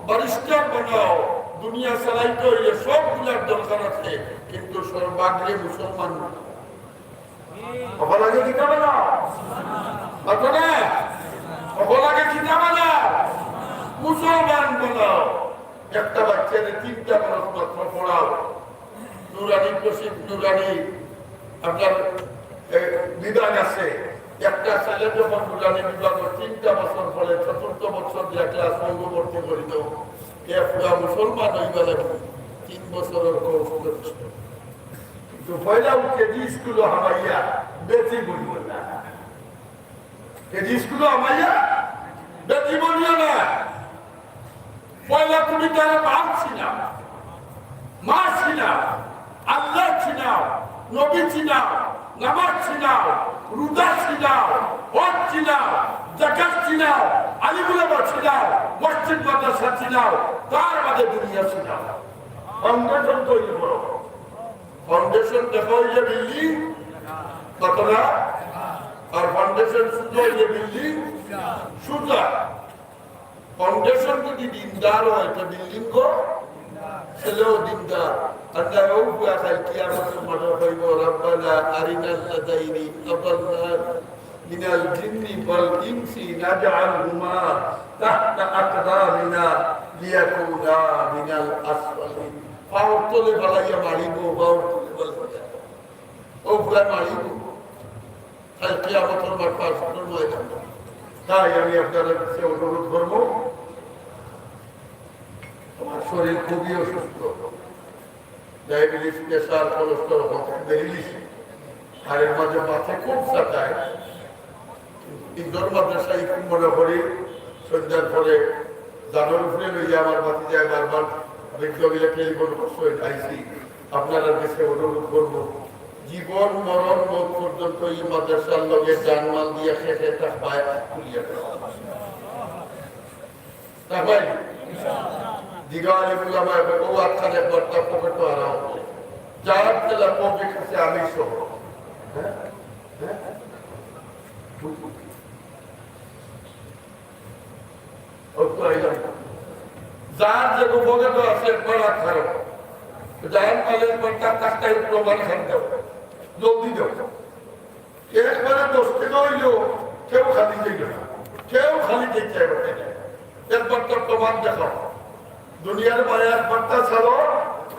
D: ব্যারিস্টার বানাও, দুনিয়া চালাইতে হইলে সবগুলার দরকার আছে, কিন্তু সর্বাগ্রে মুসলমান অপরাগে কিনা বানাও, না অপরাগে কিনা বানাও, মুসলমান বানাও। একটা বাচ্চাকে 3টা বরস মাত্র পড়াও, নুরানি প্রশিক নুরানি আপনার বিভাগ আছে। একটা ছেলে যখন নুরানি বিভাগ 3টা বছর পরে 4th বছর দিয়ে ক্লাস অঙ্গভর্তি করিত, এ পুরা মুসলমান হইবা লাগবে 3 বছরের কোর্স করছে। কিন্তু পয়লা কেজি স্কুল হামাইয়া বেশি বলিব না, কেজি স্কুল হামাইয়া বেশি বলিও না। পয়লা তুমি তারা বাপ ছিলাম, মা ছিলাম, আল্লাহ ছিলাম, নবী ছিলাম, নামাজ ছিলাম, রোজা ছিলাম, হজ ছিলাম, যাকাত ছিলাম, আলিমুল আমা ছিলাম, মসজিদ মাদ্রাসা ছিলাম, তার বাদে দুনিয়া ছিলাম। ফাউন্ডেশন তৈরি করো। ফাউন্ডেশন দেখো যে বিল্ডিং কতটা, আর ফাউন্ডেশন শুধু যে বিল্ডিং সুজা। ফাউন্ডেশন যদি দিনদার হয় তো বিল্ডিং কো ছেলেও দিনদার। আল্লাহও বুয়া খাই কিয়ামতের মাঠে কইব রব্বানা আরিনাল লাযাইনি আদাল্লা মিনাল জিন্নি ওয়াল ইনসি নাজআলহুমা তাহতা আকদামিনা লিয়াকুনা মিনাল আসফালিন। পাওয়ার তোলে বালাইয়া মারিব, পাওয়ার তোলে বালাইয়া ও বুয়া মারিব, খাই কিয়ামতের মাঠ পার শুনুন ময়দান। তাই আমি আপনাদের কাছে অনুরোধ করবো, আমার শরীর খুবই অসুস্থ, ডায়াবেটিস, প্রেসার, কোলেস্টেরল বেরিয়েছে, আর এর মাঝে মাথায় খুব চাটায়। ইন্দোর মাদ্রাসায় খুব মনে করি সন্ধ্যার পরে জানোর উপরে লইয়া আমার বাতি যায় বারবার বিজ্ঞানীরা টেলিফোন করছে আইসি। আপনারা দেশে অনুরোধ করবো, জীবন মরণ মত পর্যন্ত এই মাদ্রাসার লগে জানমাল দিয়ে খেতে পায় খুলিয়া দিগালি মুলামায় ও আচ্ছা একবার তা পকেট হারাও যার তেলা পকেট আছে আমি সহ যার যে পকেট আছে একবার খারাপ যার মালের পর্দা কাজটাই প্রমাণ খান জলদি দাও। একবারে 10 টাকা হইল কেউ খালি যাইল না, কেউ খালি দেখতে একবার তো প্রমাণ দেখাও। দুনিয়ার মায়ার বার্তা ছাড়ো,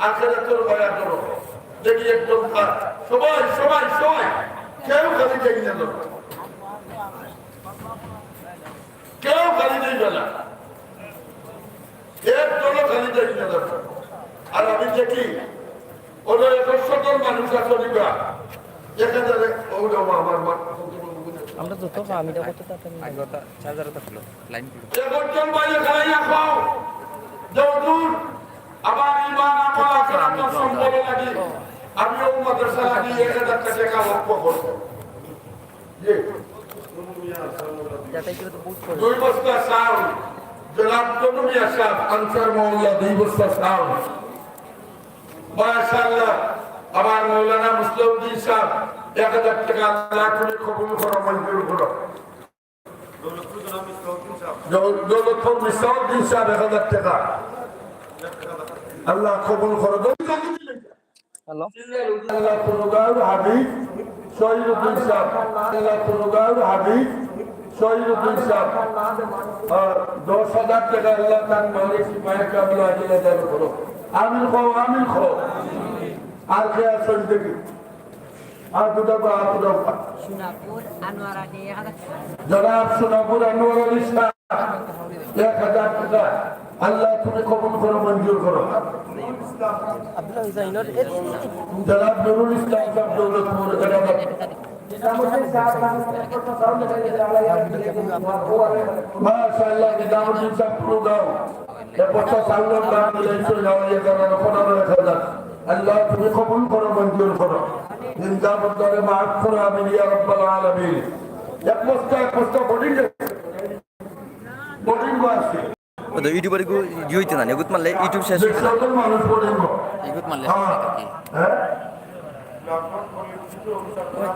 D: আখেরাতের মায়া করো। দেখি একদম সবাই সবাই সবাই কেউ খালি যাই না, কেউ খালি যাইবে না, একজনও খালি যাই না। আর আমি দেখি ওরা 100 জন মানুষ আছে নিবা এখানে আমার
E: আমরা তো আমি তো কত তাড়াতাড়ি আগতা চার্জার থাকলো লাইন ছিল
D: একজন বাইরে খাইয়া খাও দৌড় আবার ঈমান আমল আখিরাত সম্পর্ক লাগি আমি ও মাদ্রাসা লাগি 1000 টাকা লক্ষ্য করব জি
E: যাতাই করে তো বহুত করে
D: 2 বস্তা চাউল জনাব জনমিয়া সাহেব আনসার মওলা 2 বস্তা চাউল মাশাআল্লাহ। আমার মৌলানা মুসলিউদ্দিন সাহেব 1000 টাকা আল্লাহ করে কবুল করো, মঞ্জুর করো। দৌলতপুর মিসাউদ্দিন সাহেব 1000 টাকা আল্লাহ কবুল করো।
E: হ্যালো
D: আল্লাহ তুরুগার হাবিব শহীদুদ্দিন সাহেব, আল্লাহ তুরুগার হাবিব শহীদুদ্দিন সাহেব 10,000 টাকা আল্লাহ তার মালিক মায়ের কাবলা আল্লাহ দান করো। আমিন খাও, আমিন খাও। আর কে আছেন দেখি, আর দুটা বা আর দুটা
E: সোনাপুর আনোয়ার আলী 1000 টাকা
D: জনাব সোনাপুর আনোয়ার আলী শাহ 1000 টাকা আল্লাহ তুমি কবুল করো, মঞ্জুর করো।
E: আব্দুল্লাহ জাইনর
D: জনাব নুরুল ইসলাম সাহেব দৌলতপুর 1000 মাশাআল্লাহ নিজামুদ্দিন সাহেব পুরোগাঁও এবছর সাউন্ডের দাম মিলাইছো যাওয়াইয়া করার 15,000 আল্লাহ তুমি কবুল করো, মঞ্জুর করো। নিজামুদ্দিনে মাফ করো, আমিন ইয়া রাব্বাল আলামিন। এক বস্তা বডি
A: আছে
E: ওদের ইউটিউবার ইয়ে হইতে না এগুত মারলে ইউটিউব শেষ হইতে না
A: সকল মানুষ পড়িব
B: ইগুত মারলে
A: হ্যাঁ